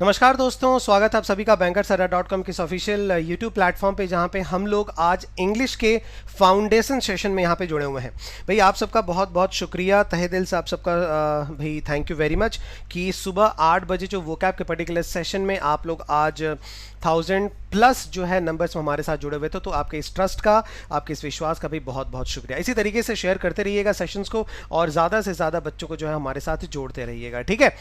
नमस्कार दोस्तों, स्वागत है आप सभी का bankersarra.com के ऑफिशियल यूट्यूब प्लेटफॉर्म पे, जहाँ पे हम लोग आज इंग्लिश के फाउंडेशन सेशन में यहाँ पे जुड़े हुए हैं। भाई आप सबका बहुत बहुत शुक्रिया, तहे दिल से आप सबका भाई थैंक यू वेरी मच कि सुबह 8 बजे जो वोकैब के पर्टिकुलर सेशन में आप लोग आज 1000+ जो है नंबर्स में हमारे साथ जुड़े हुए थे। तो आपके इस ट्रस्ट का, आपके इस विश्वास का भी बहुत बहुत शुक्रिया। इसी तरीके से शेयर करते रहिएगा सेशंस को और ज़्यादा से ज़्यादा बच्चों को जो है हमारे साथ जोड़ते रहिएगा, ठीक है।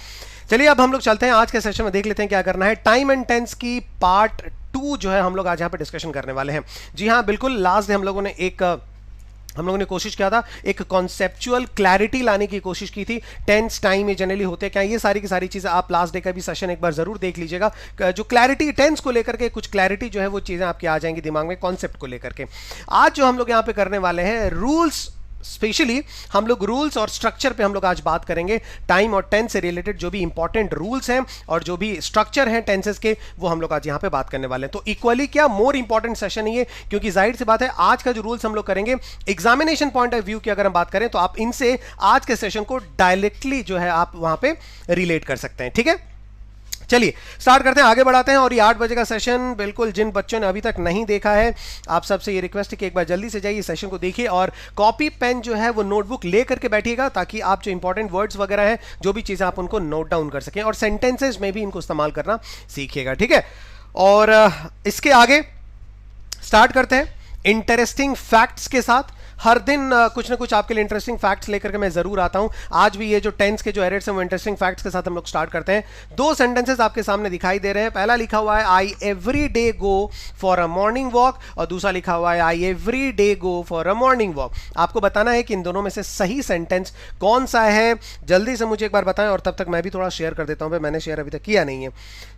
चलिए अब हम लोग चलते हैं आज के सेशन में, देख लेते हैं क्या करना है। टाइम एंड टेंस की पार्ट 2 जो है हम लोग आज यहाँ पे डिस्कशन करने वाले हैं। जी हाँ, बिल्कुल लास्ट डे हम लोगों ने कोशिश किया था, एक कॉन्सेप्चुअल क्लैरिटी लाने की कोशिश की थी। टेंस टाइम में जनरली होते हैं क्या, ये सारी की सारी चीज़ें आप लास्ट डे का भी सेशन एक बार ज़रूर देख लीजिएगा। जो क्लैरिटी टेंस को लेकर के कुछ क्लैरिटी जो है वो चीज़ें आपकी आ जाएंगी दिमाग में कॉन्सेप्ट को लेकर के। आज जो हम लोग यहाँ पे करने वाले हैं रूल्स, स्पेशली हम लोग रूल्स और स्ट्रक्चर पे हम लोग आज बात करेंगे। टाइम और टेंस से रिलेटेड जो भी इंपॉर्टेंट रूल्स हैं और जो भी स्ट्रक्चर हैं टेंसेस के, वो हम लोग आज यहाँ पे बात करने वाले हैं। तो इक्वली क्या मोर इंपॉर्टेंट सेशन है ये, क्योंकि जाहिर सी बात है आज का जो रूल्स हम लोग करेंगे एग्जामिनेशन पॉइंट ऑफ व्यू की अगर हम बात करें तो आप इनसे आज के सेशन को डायरेक्टली जो है आप वहां पे रिलेट कर सकते हैं, ठीक है। चलिए स्टार्ट करते हैं, आगे बढ़ाते हैं। और ये 8 बजे का सेशन, बिल्कुल जिन बच्चों ने अभी तक नहीं देखा है आप सबसे ये रिक्वेस्ट है कि एक बार जल्दी से जाइए सेशन को देखिए और कॉपी पेन जो है वो नोटबुक ले करके बैठिएगा, ताकि आप जो इंपॉर्टेंट वर्ड्स वगैरह हैं, जो भी चीज़ें आप उनको नोट डाउन कर सकें और सेंटेंसेज में भी इनको इस्तेमाल करना सीखिएगा, ठीक है। और इसके आगे स्टार्ट करते हैं इंटरेस्टिंग फैक्ट्स के साथ। हर दिन कुछ ना कुछ आपके लिए इंटरेस्टिंग फैक्ट्स लेकर के मैं जरूर आता हूं। आज भी ये जो टेंस के जो एरर्स हैं वो इंटरेस्टिंग फैक्ट्स के साथ हम लोग स्टार्ट करते हैं। 2 सेंटेंसेस आपके सामने दिखाई दे रहे हैं। पहला लिखा हुआ है I every day go for a morning walk, और दूसरा लिखा हुआ है I every day go for a morning walk. आपको बताना है कि इन दोनों में से सही सेंटेंस कौन सा है, जल्दी से मुझे एक बार बताएं। और तब तक मैं भी थोड़ा शेयर कर देता हूं, मैंने शेयर अभी तक किया नहीं है,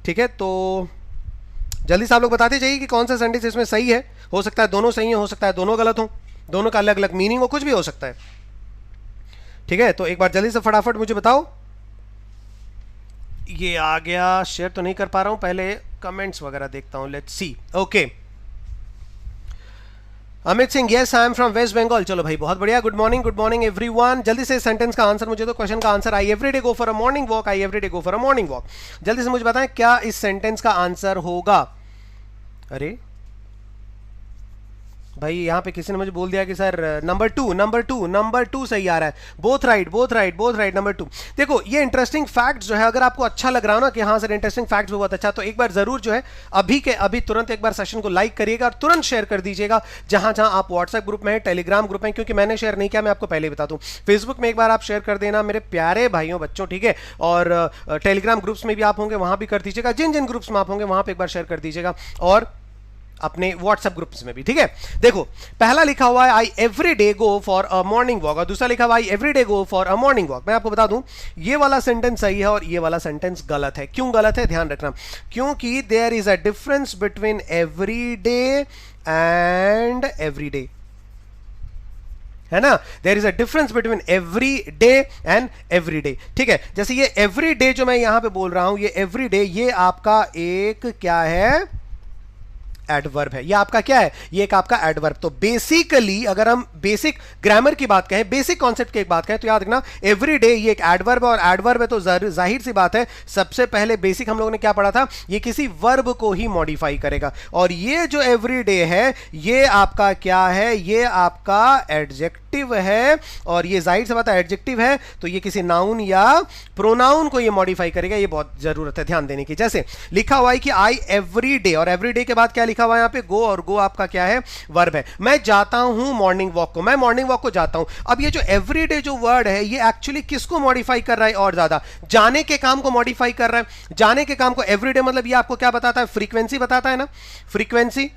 ठीक है। तो जल्दी से आप लोग बताते जाइए कि कौन सा सेंटेंस इसमें सही है। हो सकता है दोनों सही है, हो सकता है दोनों गलत हो, दोनों का अलग अलग मीनिंग हो, कुछ भी हो सकता है, ठीक है। तो एक बार जल्दी से फटाफट मुझे बताओ। ये आ गया, शेयर तो नहीं कर पा रहा हूं, पहले कमेंट्स वगैरह देखता हूं, let's see. Okay, Amit Singh, yes I am from West Bengal. चलो भाई बहुत बढ़िया, गुड मॉर्निंग एवरीवन। जल्दी से सेंटेंस का आंसर मुझे दो, क्वेश्चन का answer I every day go for a morning walk, I every day go for a morning walk. जल्दी से मुझे बताएं क्या इस सेंटेंस का आंसर होगा। अरे भाई यहाँ पे किसी ने मुझे बोल दिया कि सर नंबर टू सही आ रहा है। Both right number 2। देखो ये इंटरेस्टिंग फैक्ट जो है, अगर आपको अच्छा लग रहा हो ना कि हाँ सर इंटरेस्टिंग फैक्ट बहुत अच्छा, तो एक बार जरूर जो है अभी के अभी तुरंत एक बार सेशन को लाइक करिएगा और तुरंत शेयर कर दीजिएगा जहां जहां आप व्हाट्सएप ग्रुप में है, टेलीग्राम ग्रुप में, क्योंकि मैंने शेयर नहीं किया, मैं आपको पहले बता दूं। फेसबुक में एक बार आप शेयर कर देना मेरे प्यारे भाइयों बच्चों, ठीक है। और टेलीग्राम ग्रुप्स में भी आप होंगे, वहां भी कर दीजिएगा, जिन जिन ग्रुप्स में आप होंगे वहां पर एक बार शेयर कर दीजिएगा, और अपने व्हाट्सएप ग्रुप्स में भी, ठीक है। देखो पहला लिखा हुआ है I every day go for a morning walk, और दूसरा लिखा हुआ है I every day go for a morning walk. मैं आपको बता दूं ये वाला सेंटेंस सही है और ये वाला सेंटेंस गलत है। क्यों गलत है, ध्यान रखना, क्योंकि there is a difference between every day and every day, है ना। There is a difference between every day and every day, ठीक है। जैसे ये एवरी डे जो मैं यहां पे बोल रहा हूं, ये एवरी डे ये आपका एक क्या है, एडवर्ब है। ये आपका क्या है, ये एक आपका एडवर्ब। तो बेसिकली अगर हम बेसिक ग्रामर की बात कहें, बेसिक कॉन्सेप्ट की बात कहें, तो याद रखना एवरी डे ये एक एडवर्ब है, और एडवर्ब है तो जाहिर सी बात है सबसे पहले बेसिक हम लोगों ने क्या पढ़ा था, ये किसी वर्ब को ही मॉडिफाई करेगा। और ये जो एवरी डे है ये आपका क्या है, ये आपका एडजेक्टिव है, और ये जाहिर सी बात है एडजेक्टिव है तो ये किसी नाउन या प्रोनाउन को ये मॉडिफाई करेगा। ये बहुत जरूरत है ध्यान देने की। जैसे लिखा हुआ है कि आई एवरी डे, और एवरी डे के बाद क्या लिखा हुआ है यहाँ पे, गो, और गो आपका क्या है, वर्ब है। मैं जाता हूं मॉर्निंग वॉक को, मैं मॉर्निंग वॉक को जाता हूं। अब ये जो एवरीडे जो वर्ड है ये एक्चुअली किसको मॉडिफाई कर रहा है, और ज्यादा जाने के काम को मॉडिफाई कर रहा है। जाने के काम को एवरीडे मतलब ये आपको क्या बताता है, फ्रीक्वेंसी बताता है ना, फ्रीक्वेंसी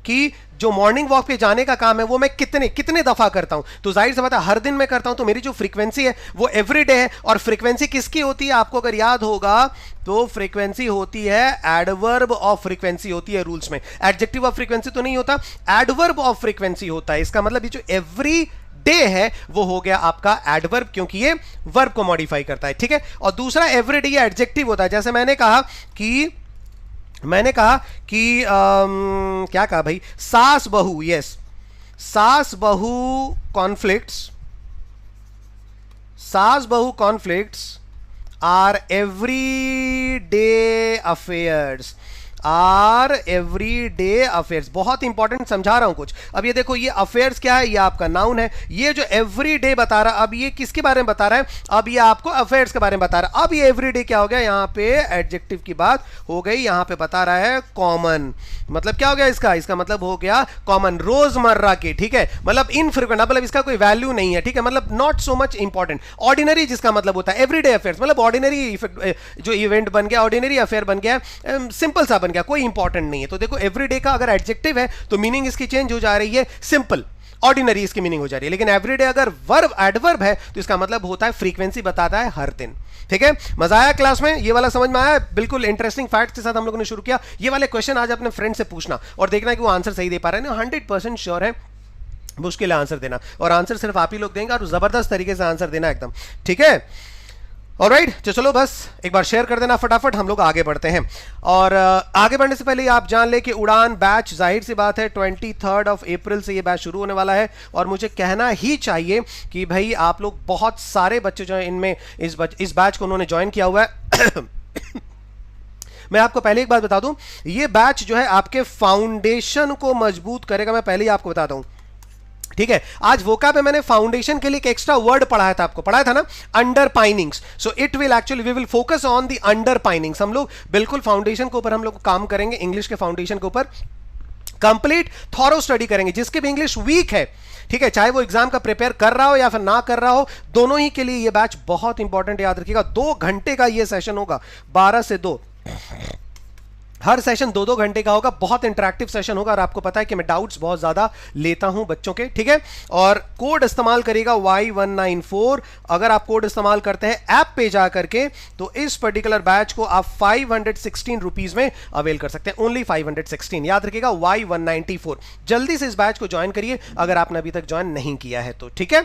कि जो मॉर्निंग वॉक पे जाने का काम है वो मैं कितने दफा करता हूं। तो जाहिर सी बात है हर दिन मैं करता हूं, तो मेरी जो फ्रीक्वेंसी है वो एवरीडे है। और फ्रीक्वेंसी किसकी होती है, आपको अगर याद होगा तो फ्रीक्वेंसी होती है एडवर्ब ऑफ फ्रीक्वेंसी होती है रूल्स में। एडजेक्टिव ऑफ फ्रीक्वेंसी तो नहीं होता, एडवर्ब ऑफ फ्रीक्वेंसी होता है। इसका मतलब ये जो एवरी डे है वो हो गया आपका एडवर्ब, क्योंकि ये वर्ब को मॉडिफाई करता है, ठीक है। और दूसरा एवरीडे ये एडजेक्टिव होता है। जैसे मैंने कहा कि मैंने कहा कि क्या कहा भाई, सास बहू, यस, सास बहू कॉन्फ्लिक्ट्स, सास बहू conflicts are everyday affairs, are everyday affairs. बहुत इंपॉर्टेंट समझा रहा हूं कुछ। अब ये देखो, ये अफेयर्स क्या है, ये आपका नाउन है। ये जो एवरीडे बता रहा, अब ये किसके बारे में बता रहा है, अब ये आपको अफेयर्स के बारे में बता रहा है। अब ये एवरीडे क्या हो गया, यहां पे एडजेक्टिव की बात हो गई, यहां पे बता रहा है कॉमन। मतलब क्या हो गया इसका, इसका मतलब हो गया कॉमन, रोजमर्रा के, ठीक है, मतलब इनफ्रीक्वेंट, मतलब इसका कोई वैल्यू नहीं है, ठीक है, मतलब not so much important. Ordinary जिसका मतलब होता है एवरीडे अफेयर्स, मतलब ऑर्डिनरी जो इवेंट बन गया, ऑर्डिनरी अफेयर बन गया, सिंपल सा बन गया, कोई इंपॉर्टेंट नहीं है। तो देखो एवरीडे का अगर एडजेक्टिव है तो मीनिंग इसकी चेंज हो जा रही है, सिंपल, ऑर्डिनरी इसकी मीनिंग हो जा रही है। लेकिन एवरीडे अगर वर्ब एडवर्ब है तो इसका मतलब होता है फ्रीक्वेंसी, बताता है हर दिन। ठीक है, मजा आया क्लास में, ये वाला समझ में आया, बिल्कुल इंटरेस्टिंग फैक्ट्स के साथ हम लोगों ने शुरू किया। ये वाले क्वेश्चन आज अपने फ्रेंड से पूछना और देखना कि वो आंसर सही दे पा रहे हैं। 100% श्योर है, मुश्किल आंसर देना, और आंसर सिर्फ आप ही लोग देंगे, और जबरदस्त तरीके से आंसर देना एकदम, ठीक है। ऑलराइट, तो चलो बस एक बार शेयर कर देना फटाफट, हम लोग आगे बढ़ते हैं। और आगे बढ़ने से पहले आप जान ले कि उड़ान बैच, जाहिर सी बात है 23 अप्रैल से ये बैच शुरू होने वाला है। और मुझे कहना ही चाहिए कि भाई आप लोग, बहुत सारे बच्चे जो हैं इनमें इस बैच को उन्होंने ज्वाइन किया हुआ है। मैं आपको पहले एक बात बता दूं, ये बैच जो है आपके फाउंडेशन को मजबूत करेगा, मैं पहले ही आपको बता दूं, ठीक है। आज वोकैब में मैंने फाउंडेशन के लिए एक एक्स्ट्रा वर्ड पढ़ाया था, आपको पढ़ाया था ना, underpinnings. So it will actually, we will focus on the underpinnings. हम लोग बिल्कुल फाउंडेशन के ऊपर हम लोग काम करेंगे, इंग्लिश के फाउंडेशन के ऊपर कंप्लीट थॉरो स्टडी करेंगे। जिसके भी इंग्लिश वीक है, ठीक है, चाहे वो एग्जाम का प्रिपेयर कर रहा हो या फिर ना कर रहा हो, दोनों ही के लिए ये बैच बहुत इंपॉर्टेंट, याद रखिएगा। 2 घंटे का ये सेशन होगा, 12 से 2, हर सेशन 2-2 घंटे का होगा, बहुत इंटरेक्टिव सेशन होगा। और आपको पता है कि मैं डाउट्स बहुत ज्यादा लेता हूं बच्चों के, ठीक है। और कोड इस्तेमाल करिएगा Y194। अगर आप कोड इस्तेमाल करते हैं ऐप पे जा करके, तो इस पर्टिकुलर बैच को आप 516 रुपीज में अवेल कर सकते हैं, ओनली 516, याद रखिएगा Y194। जल्दी से इस बैच को ज्वाइन करिए अगर आपने अभी तक ज्वाइन नहीं किया है तो, ठीक है।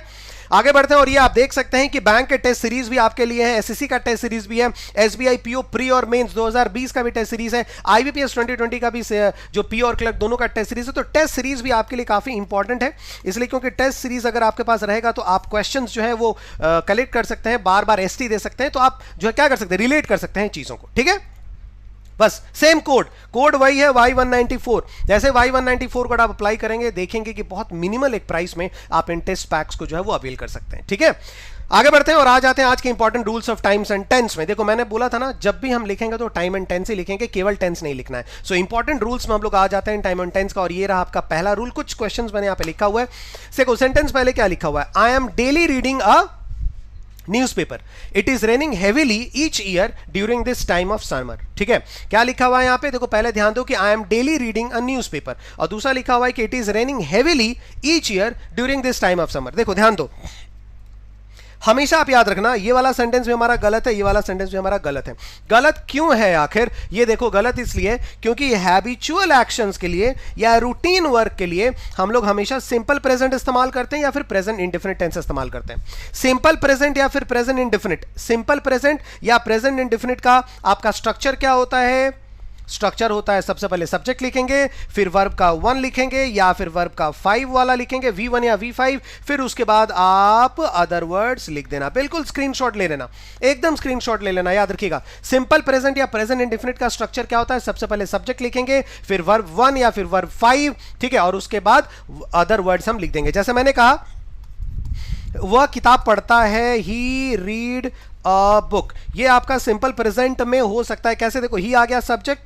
आगे बढ़ते हैं, और ये आप देख सकते हैं कि बैंक के टेस्ट सीरीज भी आपके लिए है, एसएससी का टेस्ट सीरीज भी है, एसबीआई पीओ प्री और मेंस 2020 का भी टेस्ट सीरीज है, आईबीपीएस 2020 का भी जो पीओ और क्लर्क दोनों का टेस्ट सीरीज है। तो टेस्ट सीरीज भी आपके लिए काफी इंपॉर्टेंट है, इसलिए क्योंकि टेस्ट सीरीज अगर आपके पास रहेगा तो आप क्वेश्चंस जो है वो कलेक्ट कर सकते हैं, बार बार एसटी दे सकते हैं, तो आप जो है क्या कर सकते हैं, रिलेट कर सकते हैं चीजों को, ठीक है। बस सेम कोड वही है, Y194। जैसे Y194 कोड आप अप्लाई करेंगे, देखेंगे कि बहुत मिनिमल एक प्राइस में आप इन टेस्ट पैक्स को जो है वो अवेल कर सकते हैं, ठीक है। आगे बढ़ते हैं और आ जाते हैं आज के important rules of times and tense में। देखो मैंने बोला था ना, जब भी हम लिखेंगे तो टाइम एंड टेंस ही लिखेंगे, केवल टेंस नहीं लिखना है। सो इंपॉर्टेंट रूल्स में हम लोग आ जाते हैं टाइम एंड टेंस का, और ये रहा आपका पहला रूल। कुछ क्वेश्चंस मैंने यहाँ पे लिखा हुआ है। देखो सेंटेंस पहले क्या लिखा हुआ है, I am daily reading a newspaper, it is raining heavily each year during this time of summer. ठीक है, क्या लिखा हुआ है यहाँ पे, देखो पहले ध्यान दो कि I am daily reading a newspaper, और दूसरा लिखा हुआ है कि it is raining heavily each year during this time of summer. देखो ध्यान दो, हमेशा आप याद रखना, ये वाला सेंटेंस भी हमारा गलत है, ये वाला सेंटेंस भी हमारा गलत है। गलत क्यों है आखिर, ये देखो गलत इसलिए क्योंकि हैबिचुअल एक्शंस के लिए या रूटीन वर्क के लिए हम लोग हमेशा सिंपल प्रेजेंट इस्तेमाल करते हैं या फिर प्रेजेंट इंडेफिनिट टेंस इस्तेमाल करते हैं। सिंपल प्रेजेंट या फिर प्रेजेंट इंडेफिनिट, सिंपल प्रेजेंट या प्रेजेंट इंडेफिनिट का आपका स्ट्रक्चर क्या होता है, स्ट्रक्चर होता है सबसे पहले सब्जेक्ट लिखेंगे, फिर वर्ब का 1 लिखेंगे या फिर वर्ब का 5 वाला लिखेंगे, V1 या V5, फिर उसके बाद आप अदर वर्ड्स लिख देना। बिल्कुल स्क्रीनशॉट ले लेना, एकदम स्क्रीनशॉट ले लेना, याद रखिएगा। सिंपल प्रेजेंट या प्रेजेंट इंडेफिनिट का स्ट्रक्चर क्या होता है, सबसे पहले सब्जेक्ट लिखेंगे, फिर वर्ब 1 या फिर वर्ब 5, ठीक है, और उसके बाद अदर वर्ड्स हम लिख देंगे। जैसे मैंने कहा वह किताब पढ़ता है, ही रीड अ बुक, ये आपका सिंपल प्रेजेंट में हो सकता है। कैसे, देखो ही आ गया सब्जेक्ट,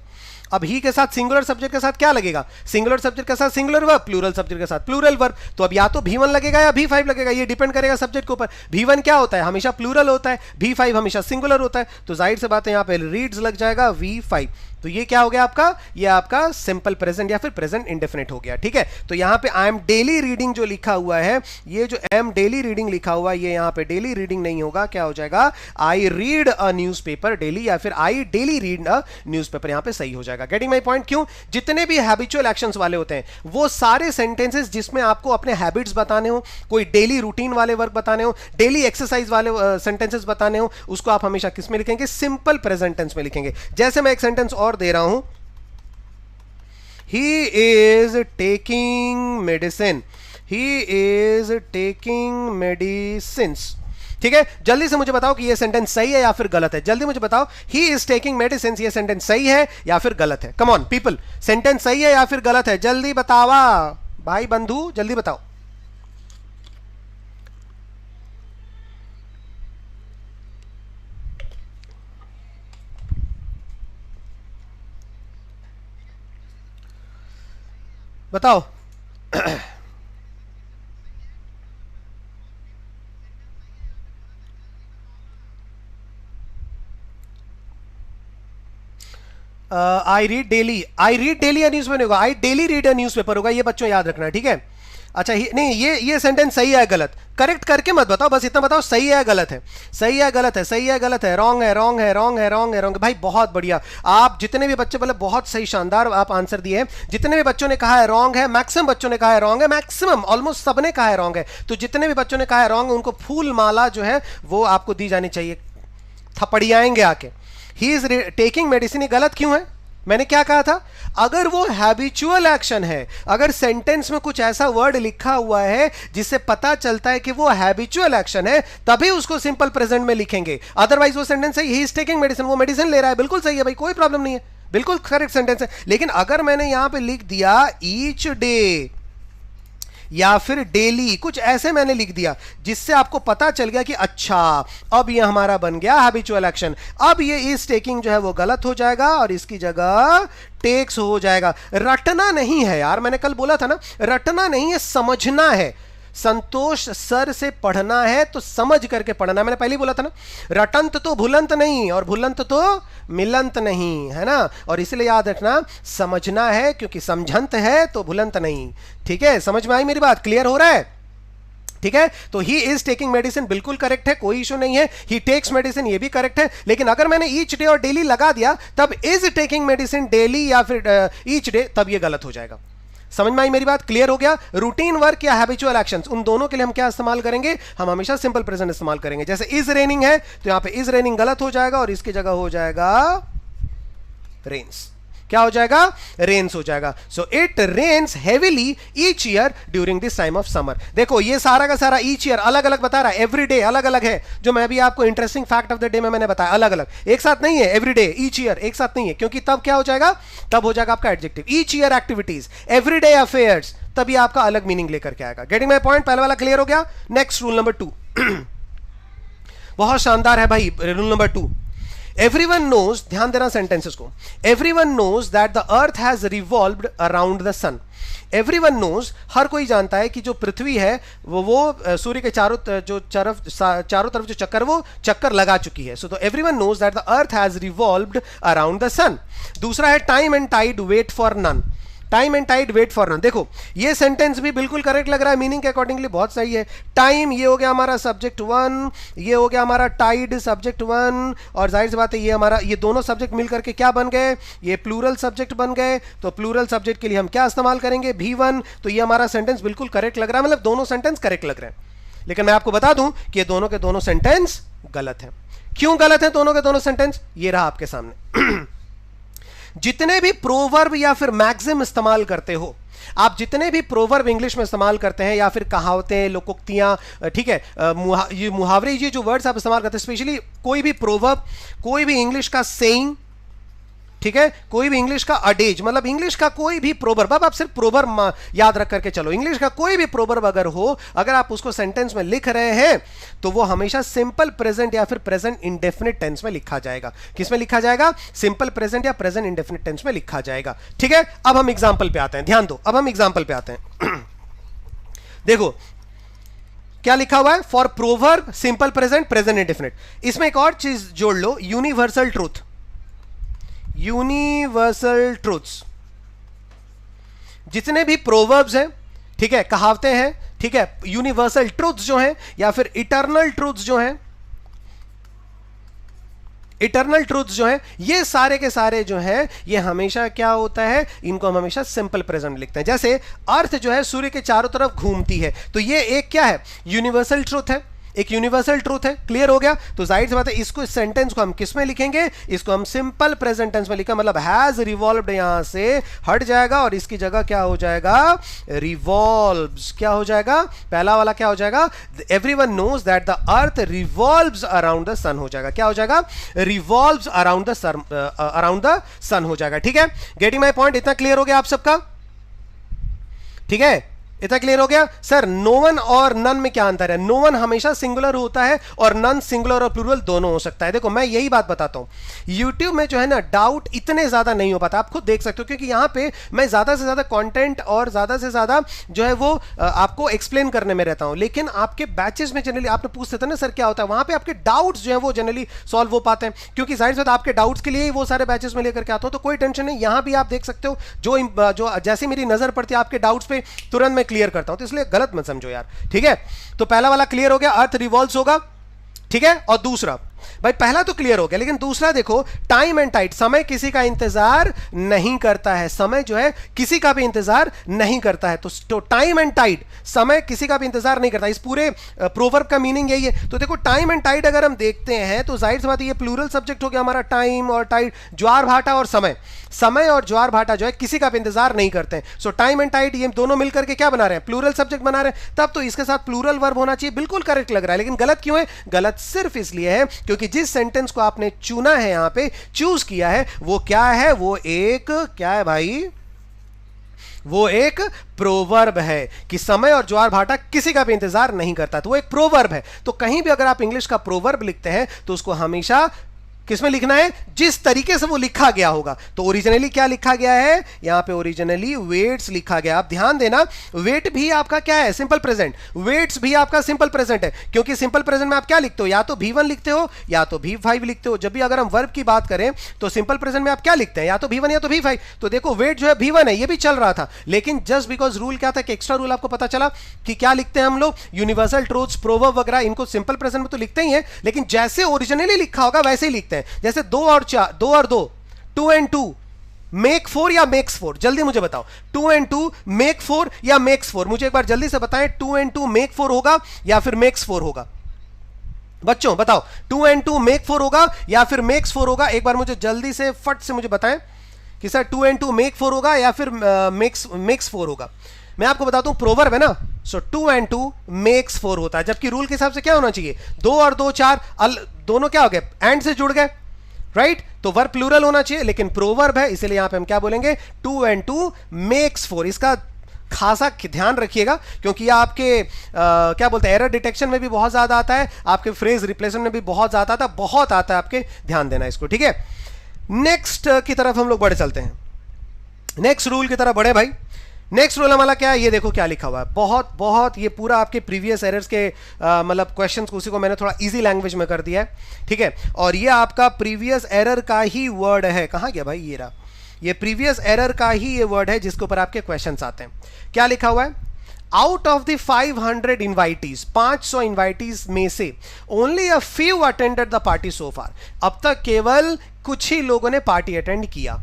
अब ही के साथ सिंगुलर सब्जेक्ट के साथ क्या लगेगा, सिंगुलर सब्जेक्ट के साथ सिंगुलर वर्ब, प्लूरल सब्जेक्ट के साथ प्लूरल वर्ब। तो अब या तो V1 लगेगा या V5 लगेगा, ये डिपेंड करेगा सब्जेक्ट के ऊपर। V1 क्या होता है, हमेशा प्लूरल होता है, V5 हमेशा सिंगुलर होता है, तो जाहिर सी बात है यहाँ पे रीड्स लग जाएगा V5। तो ये क्या हो गया आपका, ये आपका सिंपल प्रेजेंट या फिर प्रेजेंट इंडेफिनिट हो गया। ठीक है, तो यहाँ पे आई एम डेली रीडिंग जो लिखा हुआ है, ये जो आई एम डेली रीडिंग लिखा हुआ है, ये यहाँ पे डेली रीडिंग नहीं होगा, क्या हो जाएगा, I read a newspaper daily, या फिर आई डेली रीड अ न्यूज़पेपर, यहाँ पे सही हो जाएगा। Getting my point. क्यों, जितने भी हैबिचुअल एक्शंस वाले होते हैं वो सारे सेंटेंसेस जिसमें आपको अपने हैबिट्स बताने हो, कोई डेली रूटीन वाले वर्क बताने हो, डेली एक्सरसाइज वाले सेंटेंसेस बताने हो, उसको आप हमेशा किस में लिखेंगे, सिंपल प्रेजेंट टेंस में लिखेंगे। जैसे मैं एक सेंटेंस और दे रहा हूं, he is taking medicine, he is taking medicines. ठीक है, जल्दी से मुझे बताओ कि ये सेंटेंस सही है या फिर गलत है। जल्दी मुझे बताओ, ही इज टेकिंग मेडिसिन, ये सेंटेंस सही है या फिर गलत है। कम ऑन पीपल, सेंटेंस सही है या फिर गलत है? जल्दी बतावा भाई बंधु, जल्दी बताओ। बताओ। I read daily, I read daily newspaper होगा, I daily read a newspaper होगा। ये बच्चों याद रखना है, ठीक है। अच्छा नहीं, ये सेंटेंस सही है गलत, करेक्ट करके मत बताओ, बस इतना बताओ सही है गलत है, सही है गलत है, सही है गलत है, रॉन्ग है रॉन्ग है रॉन्ग है रॉन्ग है रॉन्ग है। भाई बहुत बढ़िया, आप जितने भी बच्चे बोले बहुत सही, शानदार आप आंसर दिए। जितने भी बच्चों ने कहा है रॉन्ग है, मैक्सिमम बच्चों ने कहा है रॉन्ग है, मैक्सिमम ऑलमोस्ट सबने कहा है रॉन्ग है। तो जितने भी बच्चों ने कहा है रॉन्ग, उनको फूल माला जो है वो आपको दी जानी चाहिए, थपड़ियाएंगे आके। ही इज टेकिंग मेडिसिन, गलत क्यों है? मैंने क्या कहा था? अगर वो हैबिचुअल एक्शन है, अगर सेंटेंस में कुछ ऐसा वर्ड लिखा हुआ है जिससे पता चलता है कि वो हैबिचुअल एक्शन है, तभी उसको सिंपल प्रेजेंट में लिखेंगे। अदरवाइज वो सेंटेंस है ही इज टेकिंग मेडिसिन, वो मेडिसिन ले रहा है, बिल्कुल सही है भाई, कोई प्रॉब्लम नहीं है, बिल्कुल करेक्ट सेंटेंस है। लेकिन अगर मैंने यहां पे लिख दिया ईच डे या फिर डेली, कुछ ऐसे मैंने लिख दिया जिससे आपको पता चल गया कि अच्छा अब ये हमारा बन गया हैबिचुअल एक्शन, अब ये इज टेकिंग जो है वो गलत हो जाएगा और इसकी जगह टेक्स हो जाएगा। रटना नहीं है यार, मैंने कल बोला था ना, रटना नहीं है, समझना है। संतोष सर से पढ़ना है तो समझ करके पढ़ना, मैंने पहले ही बोला था ना, रटंत तो भूलंत नहीं और भूलंत तो मिलंत नहीं, है ना। और इसलिए याद रखना, समझना है, क्योंकि समझंत है तो भूलंत नहीं। ठीक है, समझ में आई मेरी बात? क्लियर हो रहा है? ठीक है, तो ही इज टेकिंग मेडिसिन बिल्कुल करेक्ट है, कोई इशू नहीं है। ही टेक्स मेडिसिन ये भी करेक्ट है, लेकिन अगर मैंने ईच डे और डेली लगा दिया तब इज टेकिंग मेडिसिन डेली या फिर ईच डे, तब ये गलत हो जाएगा। समझ में आई मेरी बात? क्लियर हो गया? रूटीन वर्क या हैबिचुअल एक्शंस, उन दोनों के लिए हम क्या इस्तेमाल करेंगे? हम हमेशा सिंपल प्रेजेंट इस्तेमाल करेंगे। जैसे इज रेनिंग है तो यहां पे इज रेनिंग गलत हो जाएगा और इसकी जगह हो जाएगा रेन्स। क्या हो जाएगा? रेन्स हो जाएगा। So it rains heavily each year during this time of summer. देखो ये सारा का सारा ईच ईयर अलग अलग बता रहा है, एवरी डे अलग अलग है, जो मैं भी आपको interesting fact of the day में मैंने बताया, अलग अलग, एक साथ नहीं है। एवरी डे, ईच ईयर एक साथ नहीं है, क्योंकि तब क्या हो जाएगा? तब हो जाएगा आपका adjective. Each year activities, every day affairs, तभी आपका अलग मीनिंग लेकर के आएगा। Getting my point? पहले वाला क्लियर हो गया। नेक्स्ट रूल नंबर 2 बहुत शानदार है भाई, रूल नंबर 2। Everyone knows, ध्यान देना सेंटेंसेस को, everyone knows that the earth has revolved around the sun. Everyone knows, हर कोई जानता है कि जो पृथ्वी है वो सूर्य के चारों तरफ जो चक्कर, वो चक्कर लगा चुकी है। So everyone knows that the earth has revolved around the sun. दूसरा है time and tide wait for none. Time and tide wait for none. देखो ये सेंटेंस भी बिल्कुल करेक्ट लग रहा है, मीनिंग के अकॉर्डिंगली बहुत सही है। टाइम ये हो गया हमारा सब्जेक्ट 1, ये हो गया हमारा टाइड सब्जेक्ट 1, और जाहिर सी बात है ये दोनों सब्जेक्ट मिलकर के क्या बन गए? ये प्लूरल सब्जेक्ट बन गए। तो प्लूरल सब्जेक्ट के लिए हम क्या इस्तेमाल करेंगे? भी1। तो ये हमारा सेंटेंस बिल्कुल करेक्ट लग रहा है, मतलब दोनों सेंटेंस करेक्ट लग रहे हैं। लेकिन मैं आपको बता दूं कि ये दोनों के दोनों सेंटेंस गलत है। क्यों गलत है दोनों के दोनों सेंटेंस? ये रहा आपके सामने। जितने भी प्रोवर्ब या फिर मैक्सिम इस्तेमाल करते हो आप, जितने भी प्रोवर्ब इंग्लिश में इस्तेमाल करते हैं या फिर कहावतें, लोकोक्तियां, ठीक है, ये मुहावरे, ये जो वर्ड्स आप इस्तेमाल करते हैं, स्पेशली कोई भी प्रोवर्ब, कोई भी इंग्लिश का सेइंग, ठीक है, कोई भी इंग्लिश का अडेज, मतलब इंग्लिश का कोई भी प्रोवर्ब, अब आप सिर्फ प्रोवर्ब याद रख करके चलो, इंग्लिश का कोई भी प्रोवर्ब अगर हो, अगर आप उसको सेंटेंस में लिख रहे हैं तो वो हमेशा सिंपल प्रेजेंट या फिर प्रेजेंट इंडेफिनिट टेंस में लिखा जाएगा। किस में लिखा जाएगा? सिंपल प्रेजेंट या प्रेजेंट इंडेफिनिट टेंस में लिखा जाएगा। ठीक है, अब हम एग्जाम्पल पे आते हैं, ध्यान दो, अब हम एग्जाम्पल पे आते हैं। देखो क्या लिखा हुआ है? For proverb simple present present indefinite. इसमें एक और चीज जोड़ लो, यूनिवर्सल ट्रूथ। यूनिवर्सल ट्रूथ्स, जितने भी प्रोवर्ब्स हैं, ठीक है, कहावतें हैं, ठीक है, यूनिवर्सल ट्रूथ्स जो हैं या फिर इटर्नल ट्रूथ्स जो हैं, इटर्नल ट्रूथ्स जो हैं, ये सारे के सारे जो हैं, ये हमेशा क्या होता है? इनको हम हमेशा सिंपल प्रेजेंट लिखते हैं। जैसे अर्थ जो है सूर्य के चारों तरफ घूमती है, तो ये एक क्या है? यूनिवर्सल ट्रूथ है। एक यूनिवर्सल ट्रूथ है, क्लियर हो गया। तो जाहिर सी बात है इसको, इस सेंटेंस को हम किस में लिखेंगे, इसको हम सिंपल प्रेजेंट टेंस में लिखा, मतलब हैज रिवॉल्व्ड यहां से हट जाएगा और इसकी जगह क्या हो जाएगा, रिवॉल्व्स। क्या हो जाएगा, पहला वाला क्या हो जाएगा, everyone knows that the earth revolves around the sun हो जाएगा। क्या हो जाएगा, रिवॉल्व्स अराउंड द सन हो जाएगा। ठीक है, गेटिंग माय पॉइंट, इतना क्लियर हो गया आप सबका? ठीक है, इतना क्लियर हो गया। सर नोवन और नन में क्या अंतर है? नोवन हमेशा सिंगुलर होता है और नन सिंगुलर और प्लूरल दोनों हो सकता है। देखो मैं यही बात बताता हूं, YouTube में जो है ना डाउट इतने ज्यादा नहीं हो पाता, आप खुद देख सकते हो, क्योंकि यहां पे मैं ज्यादा से ज्यादा कंटेंट और ज्यादा से ज्यादा जो है वो आपको एक्सप्लेन करने में रहता हूं। लेकिन आपके बैचेस में जनरली आपने पूछते थे ना सर क्या होता है, वहां पे आपके डाउट्स जो है वो जनरली सॉल्व हो पाते हैं, क्योंकि जाहिर सी बात आपके डाउट्स के लिए ही वो सारे बैचेस में लेकर के आता हूं। तो कोई टेंशन नहीं, यहां भी आप देख सकते हो, जो जैसे मेरी नजर पड़ती है आपके डाउट्स पे तुरंत मैं क्लियर करता हूं। तो इसलिए गलत मत समझो यार, ठीक है। तो पहला वाला क्लियर हो गया, अर्थ रिवॉल्व्स होगा, ठीक है। और दूसरा, भाई पहला तो क्लियर हो गया, लेकिन दूसरा देखो, टाइम एंड टाइड, समय किसी का इंतजार नहीं करता है, समय जो है किसी का भी इंतजार नहीं करता है। तो टाइम एंड टाइड, समय किसी का भी इंतजार नहीं करता, इस पूरे प्रोवर्ब का मीनिंग यही है। तो देखो टाइम एंड टाइड अगर हम देखते हैं तो जाहिर सी बात है ये प्लूरल सब्जेक्ट हो गया हमारा, टाइम और टाइड, ज्वार भाटा और समय। समय और ज्वार भाटा जो है किसी का भी इंतजार नहीं करते हैं। सो टाइम एंड टाइड ये दोनों मिलकर के क्या बना रहे हैं, प्लूरल सब्जेक्ट बना रहे हैं। तब तो इसके साथ प्लूरल वर्ब होना चाहिए, बिल्कुल करेक्ट लग रहा है। लेकिन गलत क्यों है? गलत सिर्फ इसलिए है क्योंकि जिस सेंटेंस को आपने चुना है, यहां पे चूज किया है, वो क्या है, वो एक क्या है भाई, वो एक प्रोवर्ब है कि समय और ज्वार भाटा किसी का भी इंतजार नहीं करता। तो वो एक प्रोवर्ब है। तो कहीं भी अगर आप इंग्लिश का प्रोवर्ब लिखते हैं तो उसको हमेशा किसमें लिखना है, जिस तरीके से वो लिखा गया होगा। तो ओरिजिनली क्या लिखा गया है, यहां पे ओरिजिनली वेट्स लिखा गया। आप ध्यान देना, वेट भी आपका क्या है, सिंपल प्रेजेंट, वेट्स भी आपका सिंपल प्रेजेंट है, क्योंकि सिंपल प्रेजेंट में आप क्या लिखते हो, या तो V1 लिखते हो या तो V5 लिखते हो। जब भी अगर हम वर्ब की बात करें तो सिंपल प्रेजेंट में आप क्या लिखते हैं, या तो V1 या तो V5। तो देखो वेट जो है V1 है, ये भी चल रहा था, लेकिन जस्ट बिकॉज रूल क्या था कि एक्स्ट्रा रूल आपको पता चला कि क्या लिखते हैं हम लोग, यूनिवर्सल ट्रूथ्स, प्रोवर्ब वगैरह, इनको सिंपल प्रेजेंट में तो लिखते ही हैं, लेकिन जैसे ओरिजिनली लिखा होगा वैसे ही लिखते हैं। जैसे 2 और 4, 2 और 2, 2 and 2 मेक 4 या मेक्स 4, जल्दी मुझे बताओ, 2 and 2 मेक 4 या मेक्स 4, मुझे एक बार जल्दी से बताएं, 2 and 2 मेक 4 होगा या फिर मेक्स 4 होगा? बच्चों बताओ, 2 and 2 मेक 4 होगा या फिर मेक्स 4 होगा? एक बार मुझे जल्दी से फट से मुझे बताएं कि सर 2 and 2 मेक 4 होगा या फिर मेक्स 4 होगा। मैं आपको बताता हूं, प्रोवर्ब है ना, सो 2 and 2 मेक्स 4 होता है, जबकि रूल के हिसाब से क्या होना चाहिए, 2 और 2 4, दोनों क्या हो गए, एंड से जुड़ गए, राइट। तो वर्ब प्लूरल होना चाहिए, लेकिन प्रोवर्ब है, इसलिए यहां पे हम क्या बोलेंगे, 2 and 2 मेक्स 4। इसका खासा ध्यान रखिएगा, क्योंकि ये आपके क्या बोलते हैं, एरर डिटेक्शन में भी बहुत ज्यादा आता है, आपके फ्रेज रिप्लेसमेंट में भी बहुत ज्यादा आता है, बहुत आता है, आपके ध्यान देना इसको, ठीक है। नेक्स्ट की तरफ हम लोग बढ़े चलते हैं, नेक्स्ट रूल की तरफ बढ़े भाई। नेक्स्ट रूल हमारा क्या है, ये देखो क्या लिखा हुआ है, बहुत बहुत ये पूरा आपके प्रीवियस एरर्स के मतलब क्वेश्चंस, उसी को मैंने थोड़ा इजी लैंग्वेज में कर दिया है, ठीक है। और ये आपका प्रीवियस एरर का ही वर्ड है, कहाँ गया भाई, ये रहा, ये प्रीवियस एरर का ही ये वर्ड है जिसके ऊपर आपके क्वेश्चंस आते हैं। क्या लिखा हुआ है, out of the 500 invitees, 500 invitees में से only a few attended the party so far, अब तक केवल कुछ ही लोगों ने पार्टी अटेंड किया।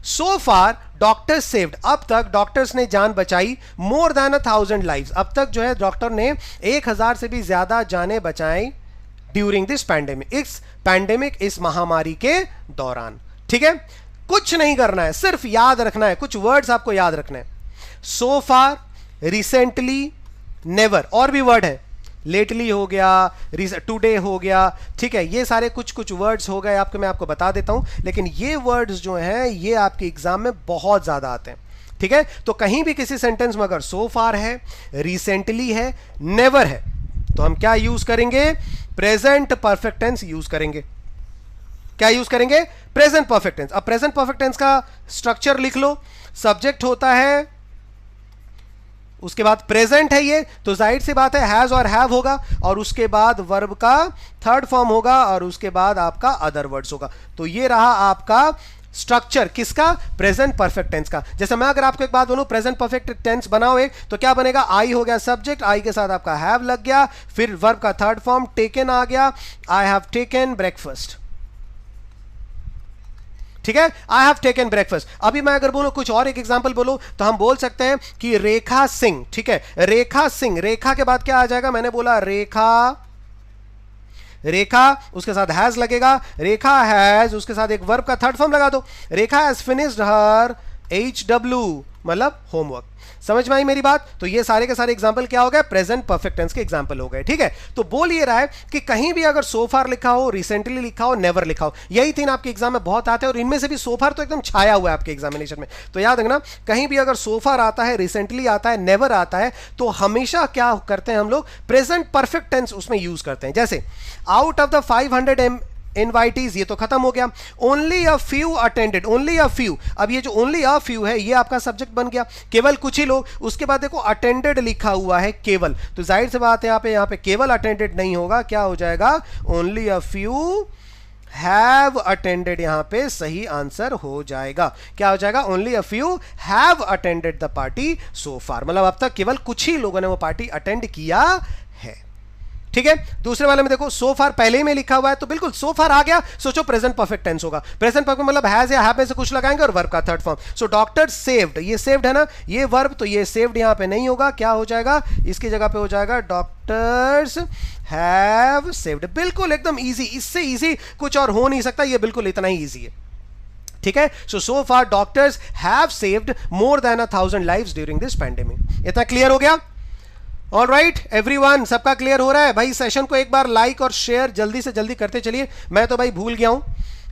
सो फार डॉक्टर्स सेव्ड, अब तक डॉक्टर्स ने जान बचाई, मोर देन 1000 लाइव्स, अब तक जो है डॉक्टर ने 1000 से भी ज्यादा जानें बचाई ड्यूरिंग दिस पैंडेमिक, इस पैंडेमिक, इस महामारी के दौरान, ठीक है। कुछ नहीं करना है, सिर्फ याद रखना है, कुछ वर्ड्स आपको याद रखना है, सो फार, रिसेंटली, नेवर, और भी वर्ड है, लेटली हो गया, टुडे हो गया, ठीक है। ये सारे कुछ कुछ वर्ड्स हो गए आपके, मैं आपको बता देता हूं, लेकिन ये वर्ड्स जो हैं ये आपके एग्जाम में बहुत ज्यादा आते हैं, ठीक है। तो कहीं भी किसी सेंटेंस में अगर सो फार है, रिसेंटली है, नेवर है, तो हम क्या यूज करेंगे, प्रेजेंट परफेक्ट टेंस यूज करेंगे। क्या यूज करेंगे, प्रेजेंट परफेक्ट टेंस। अब प्रेजेंट परफेक्ट टेंस का स्ट्रक्चर लिख लो, सब्जेक्ट होता है, उसके बाद प्रेजेंट है ये, तो जाहिर सी बात है हैज और हैव होगा, और उसके बाद वर्ब का थर्ड फॉर्म होगा, और उसके बाद आपका अदर वर्ड्स होगा। तो ये रहा आपका स्ट्रक्चर, किसका, प्रेजेंट परफेक्ट टेंस का। जैसे मैं अगर आपको एक बात बोलूं, प्रेजेंट परफेक्ट टेंस बनाओ एक, तो क्या बनेगा, आई हो गया सब्जेक्ट, आई के साथ आपका हैव लग गया, फिर वर्ब का थर्ड फॉर्म टेकन आ गया, आई हैव टेकन ब्रेकफास्ट, ठीक है, आई हैव टेकन ब्रेकफास्ट। अभी मैं अगर बोलूं, कुछ और एक एग्जांपल बोलूं, तो हम बोल सकते हैं कि रेखा सिंह, ठीक है, रेखा सिंह, रेखा के बाद क्या आ जाएगा, मैंने बोला रेखा रेखा उसके साथ हैज लगेगा, रेखा हैज उसके साथ एक वर्ब का थर्ड फॉर्म लगा दो, रेखा हैज फिनिश्ड हर HW मतलब होमवर्क। समझ में आई मेरी बात? तो ये सारे के सारे एग्जांपल क्या हो गए? प्रेजेंट परफेक्ट टेंस के एग्जांपल हो गए। ठीक है, तो बोल ये रहा है कि कहीं भी अगर सो फार लिखा हो, रिसेंटली लिखा हो, नेवर लिखा हो, यही तीन आपके एग्जाम में बहुत आते हैं और इनमें से भी सो फार तो एकदम छाया हुआ है आपके एग्जामिनेशन में। तो याद रखना, कहीं भी अगर सो फार आता है, रिसेंटली आता है, नेवर आता है, तो हमेशा क्या करते हैं हम लोग? प्रेजेंट परफेक्ट टेंस उसमें यूज करते हैं। जैसे आउट ऑफ द 500 इनवाइटीज, ये तो खत्म हो गया। Only a few attended, only a few, अब ये जो ओनली अ फ्यू है ये आपका सब्जेक्ट बन गया, केवल कुछ ही लोग। उसके बाद देखो अटेंडेड लिखा हुआ है केवल, तो जाहिर सी बात है यहाँ पे केवल अटेंडेड नहीं होगा, क्या हो जाएगा? Only a few have attended, यहां पे सही आंसर हो जाएगा। क्या हो जाएगा? Only a few have attended the party so far, मतलब अब तक केवल कुछ ही लोगों ने वो पार्टी अटेंड किया है। ठीक है, दूसरे वाले में देखो सो फार पहले ही में लिखा हुआ है, तो बिल्कुल सो फार आ गया, सोचो प्रेजेंट परफेक्ट टेंस होगा। प्रेजेंट परफेक्ट मतलब हैज या हैव में से कुछ लगाएंगे और वर्ब का third form. So doctor saved, ये सेव्ड है ना, ये वर्ब, तो ये सेव्ड यहां पे नहीं होगा, क्या हो जाएगा? इसकी जगह पे हो जाएगा डॉक्टर्स हैव सेव्ड। बिल्कुल एकदम इजी, इससे इजी कुछ और हो नहीं सकता, ये बिल्कुल इतना ही इजी है। ठीक है, so far doctors have saved more than 1000 lives during this pandemic. इतना क्लियर हो गया? ऑल राइट एवरीवन, सबका क्लियर हो रहा है भाई? सेशन को एक बार लाइक और शेयर जल्दी से जल्दी करते चलिए, मैं तो भाई भूल गया हूं।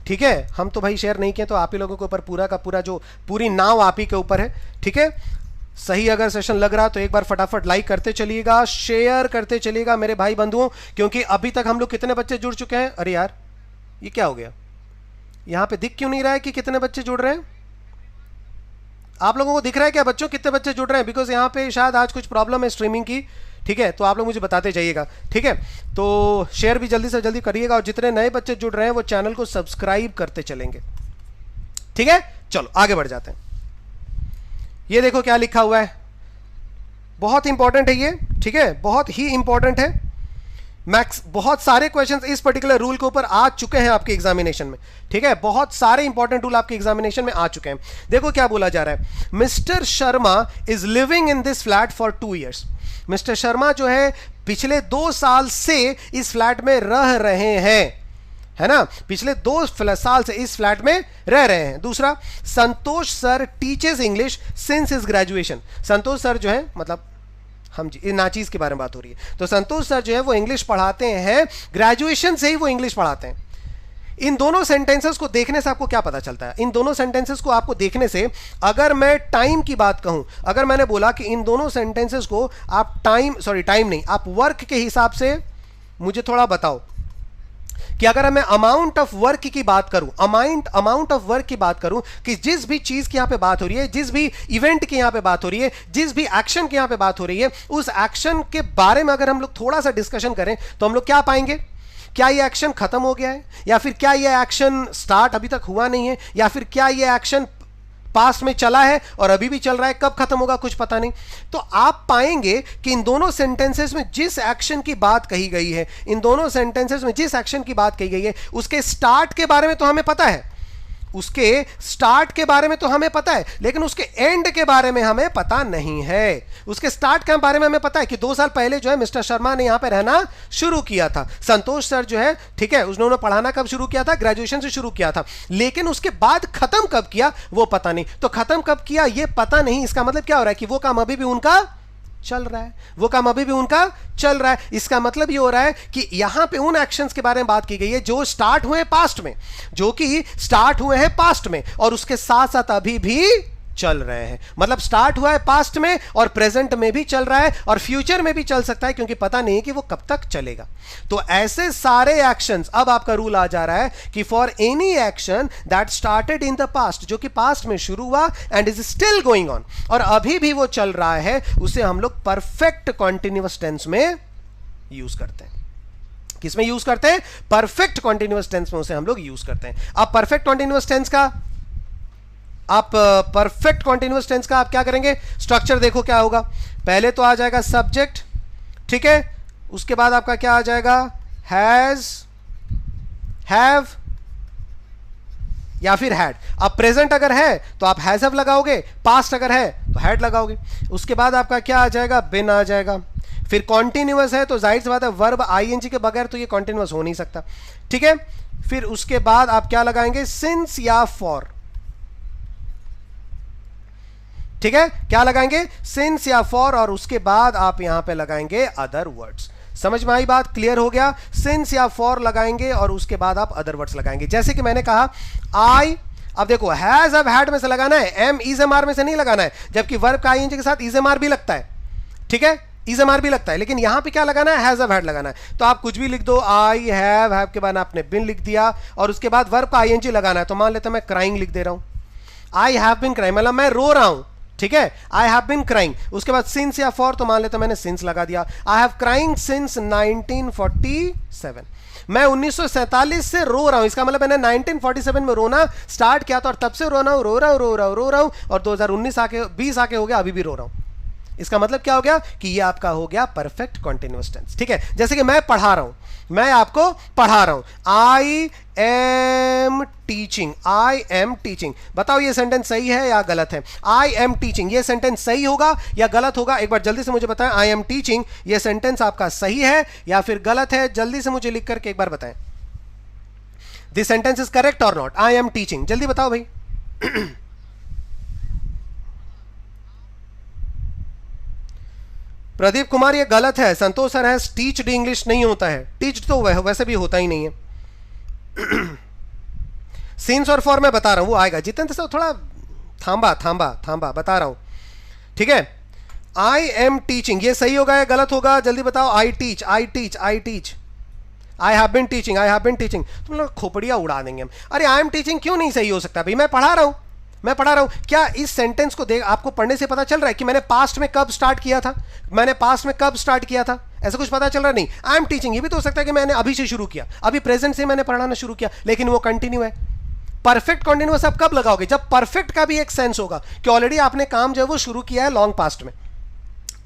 ठीक है, हम तो भाई शेयर नहीं किए, तो आप ही लोगों के ऊपर पूरा का पूरा जो पूरी नाव आप ही के ऊपर है। ठीक है, सही अगर सेशन लग रहा तो एक बार फटाफट लाइक करते चलिएगा, शेयर करते चलिएगा मेरे भाई बंधुओं, क्योंकि अभी तक हम लोग कितने बच्चे जुड़ चुके हैं? अरे यार ये क्या हो गया, यहां पे दिख क्यों नहीं रहा है कि कितने बच्चे जुड़ रहे हैं? आप लोगों को दिख रहा है क्या बच्चों कितने बच्चे जुड़ रहे हैं? बिकॉज यहाँ पे शायद आज कुछ प्रॉब्लम है स्ट्रीमिंग की। ठीक है, तो आप लोग मुझे बताते जाइएगा। ठीक है, तो शेयर भी जल्दी से जल्दी करिएगा, और जितने नए बच्चे जुड़ रहे हैं वो चैनल को सब्सक्राइब करते चलेंगे। ठीक है, चलो आगे बढ़ जाते हैं। ये देखो क्या लिखा हुआ है, बहुत इंपॉर्टेंट है ये। ठीक है, बहुत ही इंपॉर्टेंट है। मैक्स बहुत सारे क्वेश्चंस इस पर्टिकुलर रूल के ऊपर आ चुके हैं आपके एग्जामिनेशन में। ठीक है, बहुत सारे इंपॉर्टेंट रूल आपके एग्जामिनेशन में आ चुके हैं। देखो क्या बोला जा रहा है, mister Sharma is living in this flat for 2 years। Mister Sharma जो है पिछले 2 साल से इस फ्लैट में रह रहे हैं, है ना, पिछले 2 साल से इस फ्लैट में रह रहे हैं। दूसरा, Santosh sir teaches English since his graduation. Santosh sir जो है, मतलब हम जी नाचीज के बारे में बात हो रही है, तो संतोष सर जो है वो इंग्लिश पढ़ाते हैं, ग्रेजुएशन से ही वो इंग्लिश पढ़ाते हैं। इन दोनों सेंटेंसेस को देखने से आपको क्या पता चलता है? इन दोनों सेंटेंसेस को आपको देखने से, अगर मैं टाइम की बात कहूं, अगर मैंने बोला कि इन दोनों सेंटेंसेस को आप टाइम नहीं, आप वर्क के हिसाब से मुझे थोड़ा बताओ कि अगर मैं अमाउंट ऑफ वर्क की बात करूं, अमाउंट ऑफ वर्क की बात करूं, कि जिस भी चीज की यहां पे बात हो रही है, जिस भी इवेंट की यहां पे बात हो रही है, जिस भी एक्शन की यहां पे बात हो रही है, उस एक्शन के बारे में अगर हम लोग थोड़ा सा डिस्कशन करें तो हम लोग क्या पाएंगे? क्या ये एक्शन खत्म हो गया है, या फिर क्या ये एक्शन स्टार्ट अभी तक हुआ नहीं है, या फिर क्या ये एक्शन पास्ट में चला है और अभी भी चल रहा है, कब खत्म होगा कुछ पता नहीं। तो आप पाएंगे कि इन दोनों सेंटेंसेस में जिस एक्शन की बात कही गई है, इन दोनों सेंटेंसेस में जिस एक्शन की बात कही गई है, उसके स्टार्ट के बारे में तो हमें पता है, उसके स्टार्ट के बारे में तो हमें पता है, लेकिन उसके एंड के बारे में हमें पता नहीं है। उसके स्टार्ट के बारे में हमें पता है कि 2 साल पहले जो है मिस्टर शर्मा ने यहां पे रहना शुरू किया था। संतोष सर जो है, ठीक है, उन्होंने पढ़ाना कब शुरू किया था? ग्रेजुएशन से शुरू किया था, लेकिन उसके बाद खत्म कब किया वो पता नहीं। तो खत्म कब किया ये पता नहीं, इसका मतलब क्या हो रहा है कि वो काम अभी भी उनका चल रहा है, वो काम अभी भी उनका चल रहा है। इसका मतलब ये हो रहा है कि यहां पे उन एक्शंस के बारे में बात की गई है जो स्टार्ट हुए पास्ट में, जो कि स्टार्ट हुए हैं पास्ट में, और उसके साथ साथ अभी भी चल रहे हैं। मतलब स्टार्ट हुआ है पास्ट में और प्रेजेंट में भी चल रहा है और फ्यूचर में भी चल सकता है, क्योंकि पता नहीं कि वो कब तक चलेगा। तो ऐसे सारे एक्शंस, अब आपका रूल आ जा रहा है कि for any action that started in the past, जो कि पास्ट में शुरू हुआ and is still going on, और अभी भी वो चल रहा है, उसे हम लोग परफेक्ट कॉन्टिन्यूअस टेंस में यूज करते हैं। किसमें यूज करते हैं? परफेक्ट कॉन्टिन्यूअस टेंस में उसे हम लोग यूज करते हैं। अब परफेक्ट कॉन्टिन्यूअस टेंस का आप परफेक्ट कॉन्टिन्यूअस टेंस का आप क्या करेंगे? स्ट्रक्चर देखो क्या होगा। पहले तो आ जाएगा सब्जेक्ट, ठीक है, उसके बाद आपका क्या आ जाएगा? हैज, हैव या फिर हैड। अब प्रेजेंट अगर है तो आप हैज हैव लगाओगे, पास्ट अगर है तो हैड लगाओगे। उसके बाद आपका क्या आ जाएगा? बिन आ जाएगा। फिर कॉन्टिन्यूअस है तो जाहिर सी बात है वर्ब आईएनजी के बगैर तो ये कॉन्टिन्यूअस हो नहीं सकता, ठीक है। फिर उसके बाद आप क्या लगाएंगे, सिंस या फॉर, ठीक है, क्या लगाएंगे, सिंस या फॉर, और उसके बाद आप यहां पे लगाएंगे अदर वर्ड्स। समझ में आई बात, क्लियर हो गया। सिंस या फॉर लगाएंगे और उसके बाद आप अदर वर्ड्स लगाएंगे। जैसे कि मैंने कहा आई, अब देखो हैज अब हैड में से लगाना है, एम इज एम आर में से नहीं लगाना है, जबकि वर्ब का आईएनजी के साथ इज एम आर भी लगता है, ठीक है, इज एम आर भी लगता है, लेकिन यहां पे क्या लगाना है, हैज अब हैड लगाना है। तो आप कुछ भी लिख दो, आई हैव के बाद आपने बिन लिख दिया और उसके बाद वर्ब का आईएनजी लगाना है। तो मान लेते हैं मैं क्राइंग लिख दे रहा हूं, आई हैव बिन क्राइंग मतलब मैं रो रहा हूं, ठीक है, आई हैव बिन क्राइंग। उसके बाद सिंस या फॉर, तो मान लेते मैंने सिंस लगा दिया, आई हैव क्राइंग सिंस 1947, मैं 1947 से रो रहा हूं, इसका मतलब मैंने 1947 में रोना स्टार्ट किया था और तब से रो रहा हूं और 2019 आके 20 आके हो गया, अभी भी रो रहा हूं। इसका मतलब क्या हो गया कि ये आपका हो गया परफेक्ट कॉन्टिन्यूअस टेंस, ठीक है। जैसे कि मैं पढ़ा रहा हूं, मैं आपको पढ़ा रहा हूं, आई am teaching, I am teaching, बताओ ये सेंटेंस सही है या गलत है। आई एम टीचिंग ये सेंटेंस सही होगा या गलत होगा, एक बार जल्दी से मुझे बताएं। आई एम टीचिंग ये सेंटेंस आपका सही है या फिर गलत है, जल्दी से मुझे लिख करके एक बार बताएं। दिस सेंटेंस इज करेक्ट और नॉट, आई एम टीचिंग, जल्दी बताओ भाई। प्रदीप कुमार ये गलत है, संतोष सर है, टीच्ड इंग्लिश नहीं होता है, टीच्ड तो वैसे भी होता ही नहीं है। सिंस और फॉर मैं बता रहा हूं वो आएगा, जितेंद्र सर थोड़ा थांबा बता रहा हूं, ठीक है। आई एम टीचिंग ये सही होगा या गलत होगा, जल्दी बताओ। I teach, I have been teaching, तुम लोग खोपड़ियां उड़ा देंगे हम। अरे आई एम टीचिंग क्यों नहीं सही हो सकता भाई, मैं पढ़ा रहा हूं। क्या इस सेंटेंस को देख आपको पढ़ने से पता चल रहा है कि मैंने पास्ट में कब स्टार्ट किया था, ऐसा कुछ पता चल रहा नहीं। आई एम टीचिंग ये भी तो हो सकता है कि मैंने अभी से शुरू किया, अभी प्रेजेंट से मैंने पढ़ाना शुरू किया, लेकिन वो कंटिन्यू है। परफेक्ट कॉन्टिन्यूअस आप कब लगाओगे, जब परफेक्ट का भी एक सेंस होगा कि ऑलरेडी आपने काम जो है वो शुरू किया है लॉन्ग पास्ट में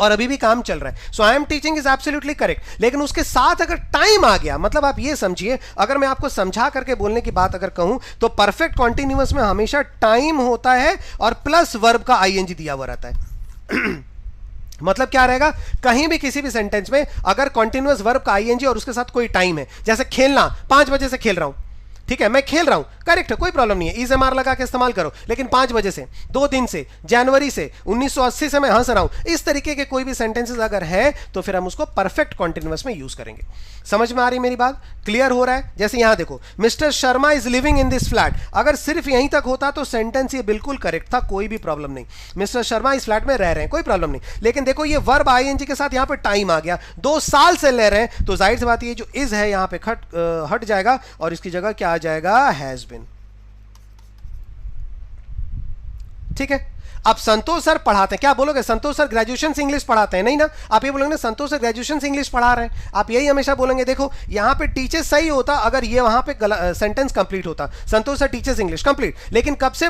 और अभी भी काम चल रहा है। So I am teaching is absolutely correct, लेकिन उसके साथ अगर टाइम आ गया, मतलब आप ये समझिए, अगर मैं आपको समझा करके बोलने की बात अगर कहूं तो परफेक्ट कॉन्टिन्यूअस में हमेशा टाइम होता है और प्लस वर्ब का आईएनजी दिया हुआ रहता है। मतलब क्या रहेगा, कहीं भी किसी भी सेंटेंस में अगर कॉन्टिन्यूअस वर्ब का आईएनजी और उसके साथ कोई टाइम है, जैसे खेलना, 5 बजे से खेल रहा हूं, ठीक है, मैं खेल रहा हूं, करेक्ट है, कोई प्रॉब्लम नहीं है, इज एम आर लगा के इस्तेमाल करो, लेकिन 5 बजे से, 2 दिन से, जनवरी से, 1980 से मैं हंस रहा हूं, इस तरीके के कोई भी सेंटेंसेस अगर है तो फिर हम उसको परफेक्ट कॉन्टिन्यूअस में यूज करेंगे। समझ में आ रही मेरी बात, क्लियर हो रहा है। जैसे यहां देखो, mister Sharma is living in this flat, अगर सिर्फ यहीं तक होता तो सेंटेंस ये बिल्कुल करेक्ट था, कोई भी प्रॉब्लम नहीं, मिस्टर शर्मा इस फ्लैट में रह रहे हैं, कोई प्रॉब्लम नहीं। लेकिन देखो ये वर्ब आईएनजी के साथ यहां पे टाइम आ गया, 2 साल से ले रहे हैं, तो जाहिर सी बात ये जो इज है यहां पे हट जाएगा और इसकी जगह क्या आ जाएगा, हैज बीन, ठीक है। अब संतोष सर पढ़ाते हैं, क्या बोलोगे, संतोष सर ग्रेजुएशन से इंग्लिश पढ़ाते हैं, नहीं ना, आप ये बोलोगे ना संतोष सर ग्रेजुएशन से इंग्लिश पढ़ा रहे हैं, आप यही हमेशा बोलेंगे। देखो यहां पे टीचर्स सही होता अगर ये वहां पे सेंटेंस कंप्लीट होता, संतोष सर टीचर्स इंग्लिश कंप्लीट, लेकिन कब से,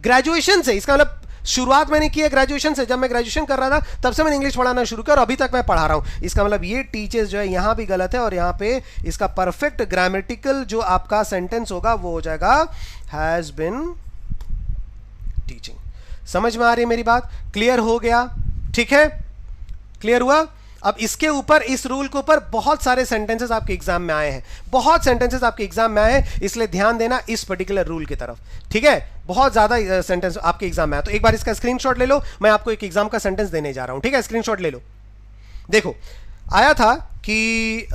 ग्रेजुएशन से, इसका मतलब शुरुआत मैंने की है ग्रेजुएशन से, जब मैं ग्रेजुएशन कर रहा था तब से मैंने इंग्लिश पढ़ाना शुरू किया और अभी तक मैं पढ़ा रहा हूं। इसका मतलब ये टीचर्स जो है यहां भी गलत है और यहां पे इसका परफेक्ट ग्रामेटिकल जो आपका सेंटेंस होगा वो हो जाएगा हैज बिन टीचिंग। समझ में आ रही है मेरी बात, क्लियर हो गया, ठीक है, क्लियर हुआ। अब इसके ऊपर, इस रूल के ऊपर बहुत सारे सेंटेंसेस आपके एग्जाम में आए हैं, बहुत सेंटेंसेस आपके एग्जाम में आए हैं, इसलिए ध्यान देना इस पर्टिकुलर रूल की तरफ, ठीक है। बहुत ज्यादा सेंटेंस आपके एग्जाम में आया, तो एक बार इसका स्क्रीनशॉट ले लो, मैं आपको एक एग्जाम का सेंटेंस देने जा रहा हूं, ठीक है, स्क्रीनशॉट ले लो। देखो आया था कि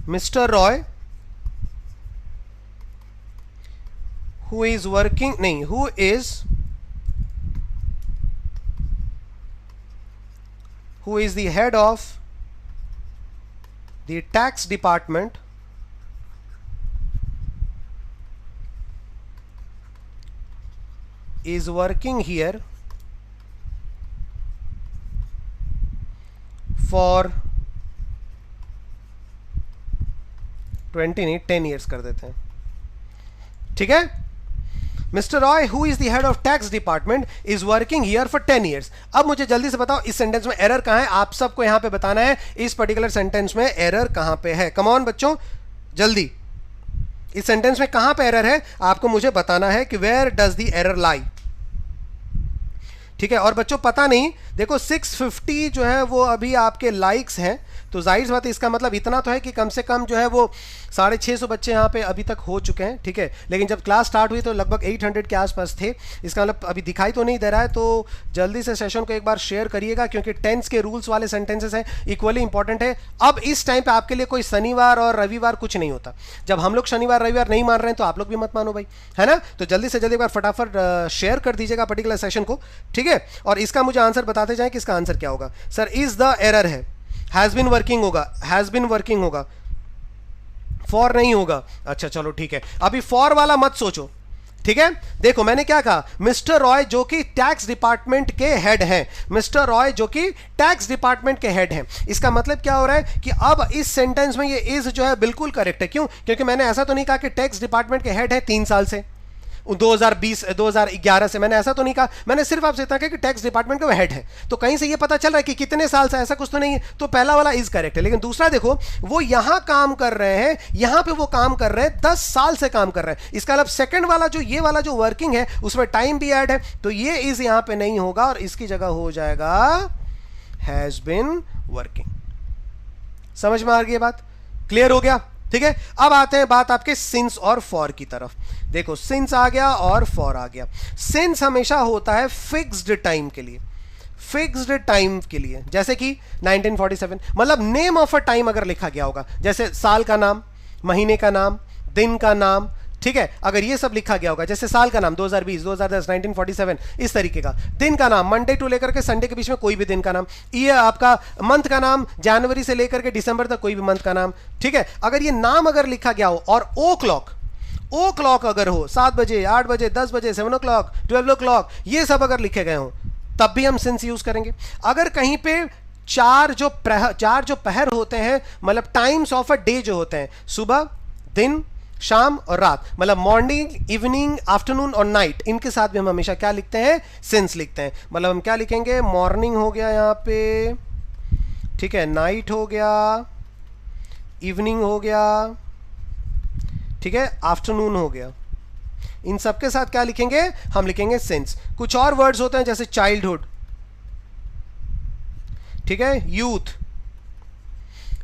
mister Roy who is the head of the tax department is working here for 10 years कर देते हैं, ठीक है। Mister Roy who is the head of tax department is working here for 10 years। अब मुझे जल्दी से बताओ इस सेंटेंस में एरर कहां है, आप सबको यहां पे बताना है इस पर्टिकुलर सेंटेंस में एरर कहां पे है। कम ऑन बच्चों, जल्दी, इस सेंटेंस में कहां पे एरर है आपको मुझे बताना है कि वेयर डज द एरर लाई। ठीक है। और बच्चों पता नहीं, देखो 650 जो है वो अभी आपके लाइक्स हैं, तो जाहिर सी बात है इसका मतलब इतना तो है कि कम से कम जो है वो 650 बच्चे यहाँ पे अभी तक हो चुके हैं, ठीक है। लेकिन जब क्लास स्टार्ट हुई तो लगभग 800 के आसपास थे, इसका मतलब अभी दिखाई तो नहीं दे रहा है। तो जल्दी से सेशन को एक बार शेयर करिएगा, क्योंकि टेंस के रूल्स वाले सेंटेंसेस हैं, इक्वली इंपॉर्टेंट है। अब इस टाइम पे आपके लिए कोई शनिवार और रविवार कुछ नहीं होता। जब हम लोग शनिवार रविवार नहीं मान रहे हैं तो आप लोग भी मत मानो भाई, है ना। तो जल्दी से जल्दी एक बार फटाफट शेयर कर दीजिएगा पर्टिकुलर सेशन को, ठीक है। और इसका मुझे आंसर बताते जाएं कि इसका आंसर क्या होगा। सर इज द एरर है, हैज बीन वर्किंग होगा, हैज बीन वर्किंग होगा, फॉर नहीं होगा। अच्छा चलो ठीक है, अभी फॉर वाला मत सोचो, ठीक है। देखो मैंने क्या कहा, मिस्टर रॉय जो कि टैक्स डिपार्टमेंट के हेड हैं, मिस्टर रॉय जो कि टैक्स डिपार्टमेंट के हेड हैं। इसका मतलब क्या हो रहा है कि अब इस सेंटेंस में ये इज जो है बिल्कुल करेक्ट है। क्यों? क्योंकि मैंने ऐसा तो नहीं कहा कि टैक्स डिपार्टमेंट के हेड है 3 साल से, 2011 से, मैंने ऐसा तो नहीं कहा। मैंने सिर्फ आपसे इतना कहा कि टैक्स डिपार्टमेंट का हेड है। तो कहीं से ये पता चल रहा है कि कितने साल से, ऐसा कुछ तो नहीं है। तो पहला वाला इज करेक्ट है। लेकिन दूसरा देखो, वो यहां काम कर रहे हैं, यहां पे वो काम कर रहे हैं, 10 साल से काम कर रहे हैं। इसका मतलब सेकंड वाला जो ये वाला जो वर्किंग है उसमें टाइम भी ऐड है, तो ये इज यहां पे नहीं होगा और इसकी जगह हो जाएगा हैज बीन वर्किंग। समझ में आ गई बात? क्लियर हो गया? ठीक है। अब आते हैं बात आपके सिंस और फॉर की तरफ। देखो सिंस आ गया और फॉर आ गया। सिंस हमेशा होता है फिक्स्ड टाइम के लिए, फिक्स्ड टाइम के लिए, जैसे कि 1947, मतलब नेम ऑफ अ टाइम अगर लिखा गया होगा, जैसे साल का नाम, महीने का नाम, दिन का नाम, ठीक है। अगर ये सब लिखा गया होगा, जैसे साल का नाम 2020, 2010, 1947, इस तरीके का। दिन का नाम मंडे टू लेकर के संडे के बीच में कोई भी दिन का नाम। ये आपका मंथ का नाम जनवरी से लेकर के दिसंबर तक कोई भी मंथ का नाम, ठीक है। अगर ये नाम अगर लिखा गया हो और ओ क्लॉक अगर हो, 7 बजे, 8 बजे, 10 बजे, 7 o'clock, 12 o'clock, ये सब अगर लिखे गए हो तब भी हम सिंस यूज करेंगे। अगर कहीं पे चार जो पहर होते हैं, मतलब टाइम्स ऑफ अ डे जो होते हैं, सुबह, दिन, शाम और रात, मतलब मॉर्निंग, इवनिंग, आफ्टरनून और नाइट, इनके साथ भी हम हमेशा क्या लिखते हैं? सिंस लिखते हैं। मतलब हम क्या लिखेंगे? मॉर्निंग हो गया यहाँ पे, ठीक है, नाइट हो गया, इवनिंग हो गया, ठीक है, आफ्टरनून हो गया। इन सब के साथ क्या लिखेंगे? हम लिखेंगे सिंस। कुछ और वर्ड्स होते हैं जैसे चाइल्डहुड, ठीक है, यूथ,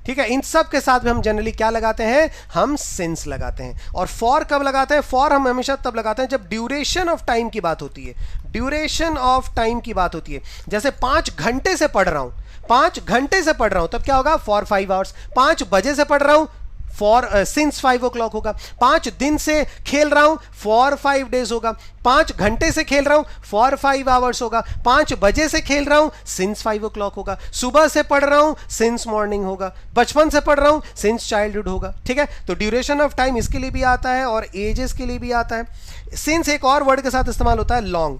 ठीक है, इन सब के साथ भी हम जनरली क्या लगाते हैं? हम सिंस लगाते हैं। और फॉर कब लगाते हैं? फॉर हम हमेशा तब लगाते हैं जब ड्यूरेशन ऑफ टाइम की बात होती है, ड्यूरेशन ऑफ टाइम की बात होती है। जैसे 5 घंटे से पढ़ रहा हूं, 5 घंटे से पढ़ रहा हूं, तब क्या होगा? For 5 hours. 5 बजे से पढ़ रहा हूं, फॉर सिंस 5 o'clock होगा। 5 दिन से खेल रहा हूं, फॉर 5 days होगा। 5 घंटे से खेल रहा हूं, फॉर 5 hours होगा। 5 बजे से खेल रहा हूं, सिंस 5 o'clock होगा। सुबह से पढ़ रहा हूं, सिंस मॉर्निंग होगा। बचपन से पढ़ रहा हूं, सिंस चाइल्डहुड होगा, ठीक है। तो ड्यूरेशन ऑफ टाइम इसके लिए भी आता है और एजेस के लिए भी आता है। सिंस एक और वर्ड के साथ इस्तेमाल होता है, लॉन्ग,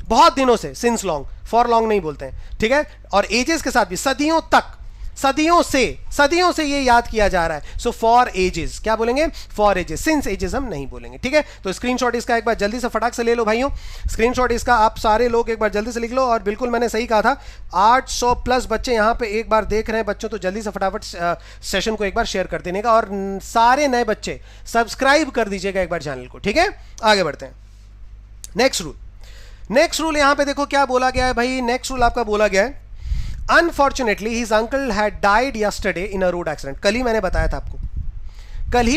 बहुत दिनों से, सिंस लॉन्ग, फॉर लॉन्ग नहीं बोलते हैं, ठीक है। और एजेस के साथ भी सदियों तक, सदियों से ये याद किया जा रहा है। सो फॉर एजेस क्या बोलेंगे? For ages. सिंस एजेस हम नहीं बोलेंगे, ठीक है। तो स्क्रीनशॉट इसका एक बार जल्दी से फटाक से ले लो भाइयों, स्क्रीनशॉट इसका आप सारे लोग एक बार जल्दी से लिख लो। और बिल्कुल मैंने सही कहा था, 800 प्लस बच्चे यहाँ पे एक बार देख रहे हैं बच्चों, तो जल्दी से फटाफट सेशन को एक बार शेयर कर देने का। और सारे नए बच्चे सब्सक्राइब कर दीजिएगा एक बार चैनल को, ठीक है। आगे बढ़ते हैं। नेक्स्ट रूल यहां पे देखो क्या बोला गया है भाई। नेक्स्ट रूल आपका बोला गया है, unfortunately his uncle had died yesterday in a road accident. कल ही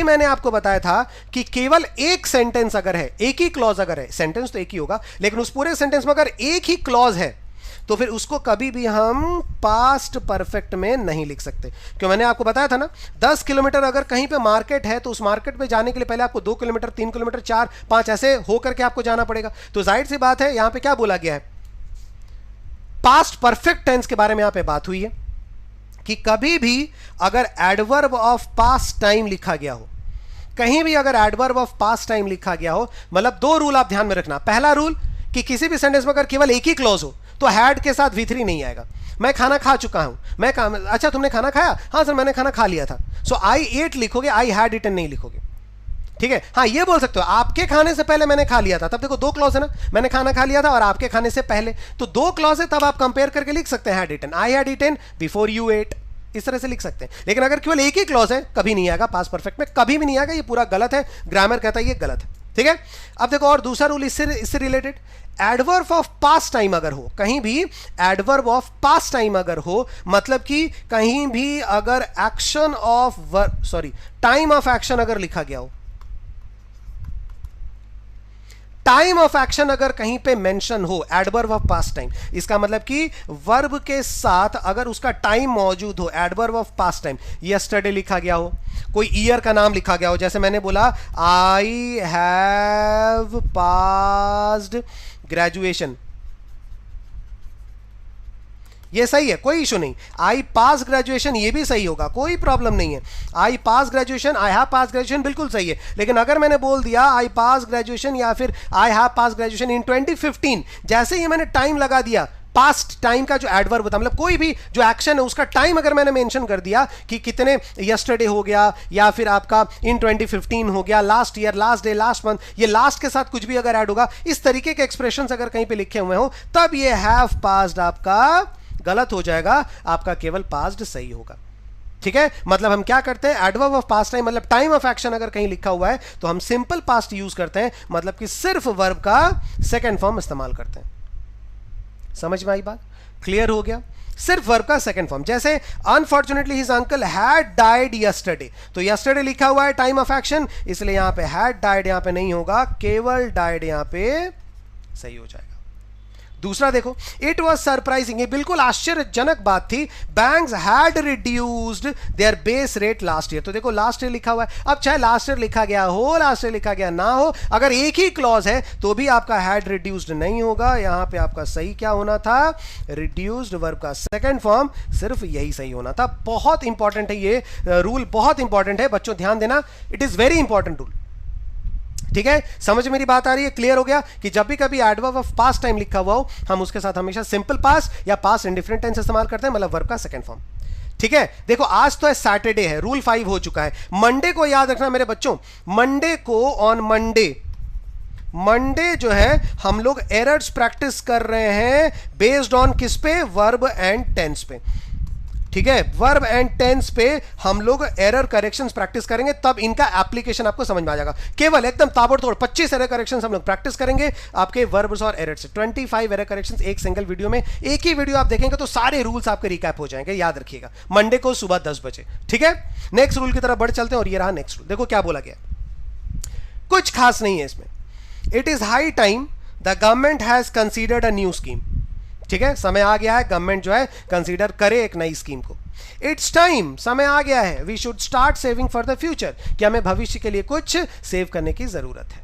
मैंने आपको बताया था कि केवल एक सेंटेंस अगर है, एक ही क्लॉज अगर है, सेंटेंस तो एक ही होगा, लेकिन उस पूरे सेंटेंस में अगर एक ही क्लॉज है तो फिर उसको कभी भी हम पास्ट परफेक्ट में नहीं लिख सकते। क्यों? मैंने आपको बताया था ना, 10 किलोमीटर अगर कहीं पे मार्केट है तो उस मार्केट पे जाने के लिए पहले आपको 2 किलोमीटर, 3 किलोमीटर, 4, 5 ऐसे होकर के आपको जाना पड़ेगा। तो जाहिर सी बात है यहां पे क्या बोला गया है, पास्ट परफेक्ट टेंस के बारे में यहां पे बात हुई है कि कभी भी अगर एडवर्ब ऑफ पास्ट टाइम लिखा गया हो, कहीं भी अगर एडवर्ब ऑफ पास्ट टाइम लिखा गया हो, मतलब 2 रूल आप ध्यान में रखना। पहला रूल कि किसी भी सेंटेंस में अगर केवल एक ही क्लॉज हो तो हैड के साथ V3 नहीं आएगा। मैं खाना खा चुका हूं, अच्छा तुमने खाना खाया? हाँ सर मैंने खाना खा लिया था। सो I ate लिखोगे, I had eaten नहीं लिखोगे, ठीक है। हाँ ये बोल सकते हो आपके खाने से पहले मैंने खा लिया था, तब देखो 2 क्लॉज है ना, मैंने खाना खा लिया था और आपके खाने से पहले, तो 2 क्लॉज है, तब आप कंपेयर करके लिख सकते हैं had eaten, I had eaten before you ate, इस तरह से लिख सकते हैं। लेकिन अगर केवल एक ही क्लॉज है, कभी नहीं आएगा, पास्ट परफेक्ट में कभी भी नहीं आएगा। ये पूरा गलत है, ग्रामर कहता है ये गलत है, ठीक है। अब देखो और दूसरा रूल इससे related, adverb of past time अगर हो, कहीं भी एडवर्ब ऑफ पास्ट टाइम अगर हो, मतलब कि कहीं भी अगर action of time of action अगर लिखा गया हो, टाइम ऑफ एक्शन अगर कहीं पे मेंशन हो, एडवर्ब ऑफ पास्ट टाइम, इसका मतलब कि वर्ब के साथ अगर उसका टाइम मौजूद हो, adverb of past time, yesterday लिखा गया हो, कोई ईयर का नाम लिखा गया हो, जैसे मैंने बोला आई हैव पास्ड ग्रेजुएशन, ये सही है, कोई इशू नहीं। आई पास ग्रेजुएशन, ये भी सही होगा, कोई प्रॉब्लम नहीं है। I pass graduation, I have pass graduation, बिल्कुल सही है। लेकिन अगर मैंने बोल दिया आई पास ग्रेजुएशन या फिर आई हैव पास ग्रेजुएशन इन 2015, जैसे ही मैंने टाइम लगा दिया, पास्ट टाइम का जो एडवर्ब होता है, मतलब कोई भी जो एक्शन है उसका टाइम अगर मैंने मेंशन कर दिया कि कितने यस्टरडे हो गया या फिर आपका इन 2015 हो गया, last year, last day, last month, ये लास्ट के साथ कुछ भी अगर ऐड होगा, इस तरीके के एक्सप्रेशंस अगर कहीं पे लिखे हुए हो, तब ये हैव पास्ड आपका गलत हो जाएगा, आपका केवल पास्ट सही होगा। ठीक है, मतलब हम क्या करते हैं, एडवर्ब ऑफ पास्ट टाइम मतलब टाइम ऑफ एक्शन अगर कहीं लिखा हुआ है तो हम सिंपल पास्ट यूज करते हैं, मतलब कि सिर्फ वर्ब का सेकंड फॉर्म इस्तेमाल करते हैं। समझ में आई बात? क्लियर हो गया? सिर्फ वर्ब का सेकंड फॉर्म, जैसे unfortunately his uncle had died yesterday, तो यस्टरडे लिखा हुआ है टाइम ऑफ एक्शन, इसलिए यहां पे हैड डाइड यहां पे नहीं होगा, केवल डाइड यहां पे सही हो जाएगा। दूसरा देखो, इट वॉज सरप्राइजिंग, ये बिल्कुल आश्चर्यजनक बात थी, banks had reduced there base rate last year, तो देखो लास्ट ईयर लिखा हुआ है, अब चाहे लास्ट ईयर लिखा गया हो, लास्ट ईयर लिखा गया ना हो, अगर एक ही क्लॉज है तो भी आपका हैड रिड्यूस्ड नहीं होगा, यहां पे आपका सही क्या होना था, रिड्यूस्ड वर्ब का सेकंड फॉर्म, सिर्फ यही सही होना था। बहुत इंपॉर्टेंट है ये रूल, बहुत इंपॉर्टेंट है बच्चों, ध्यान देना, it is very important rule. ठीक है, समझ मेरी बात आ रही है? क्लियर हो गया कि जब भी कभी एडवर्ब ऑफ पास्ट टाइम लिखा हुआ हो, हम उसके साथ हमेशा सिंपल पास्ट या पास्ट इंडिफरेंट टेंस इस्तेमाल करते हैं, मतलब वर्ब का सेकंड फॉर्म। ठीक है, देखो आज तो है सैटरडे है, रूल 5 हो चुका है। मंडे को याद रखना मेरे बच्चों, मंडे को ऑन मंडे जो है हम लोग एरर्स प्रैक्टिस कर रहे हैं बेस्ड ऑन किस पे, वर्ब एंड टेंस पे। ठीक है, वर्ब एंड टेंस पे हम लोग एरर करेक्शंस प्रैक्टिस करेंगे, तब इनका एप्लीकेशन आपको समझ में आ जाएगा। केवल एकदम ताबड़तोड़ 25 एरर करेक्शंस हम लोग प्रैक्टिस करेंगे आपके वर्ब्स और एरर से। 25 एरर करेक्शंस एक सिंगल वीडियो में, एक ही वीडियो आप देखेंगे तो सारे रूल्स आपके रिकैप हो जाएंगे, याद रखिएगा। मंडे को सुबह 10 बजे। ठीक है, नेक्स्ट रूल की तरफ बढ़ चलते हैं, और ये रहा नेक्स्ट रूल। देखो क्या बोला गया, कुछ खास नहीं है इसमें। It is high time the government has considered a new scheme. ठीक है, समय आ गया है, गवर्नमेंट जो है कंसीडर करे एक नई स्कीम को। इट्स टाइम, समय आ गया है, we should start saving for the future, कि हमें भविष्य के लिए कुछ सेव करने की जरूरत है।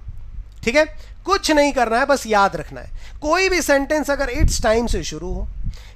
ठीक है, कुछ नहीं करना है, बस याद रखना है। कोई भी सेंटेंस अगर इट्स टाइम से शुरू हो,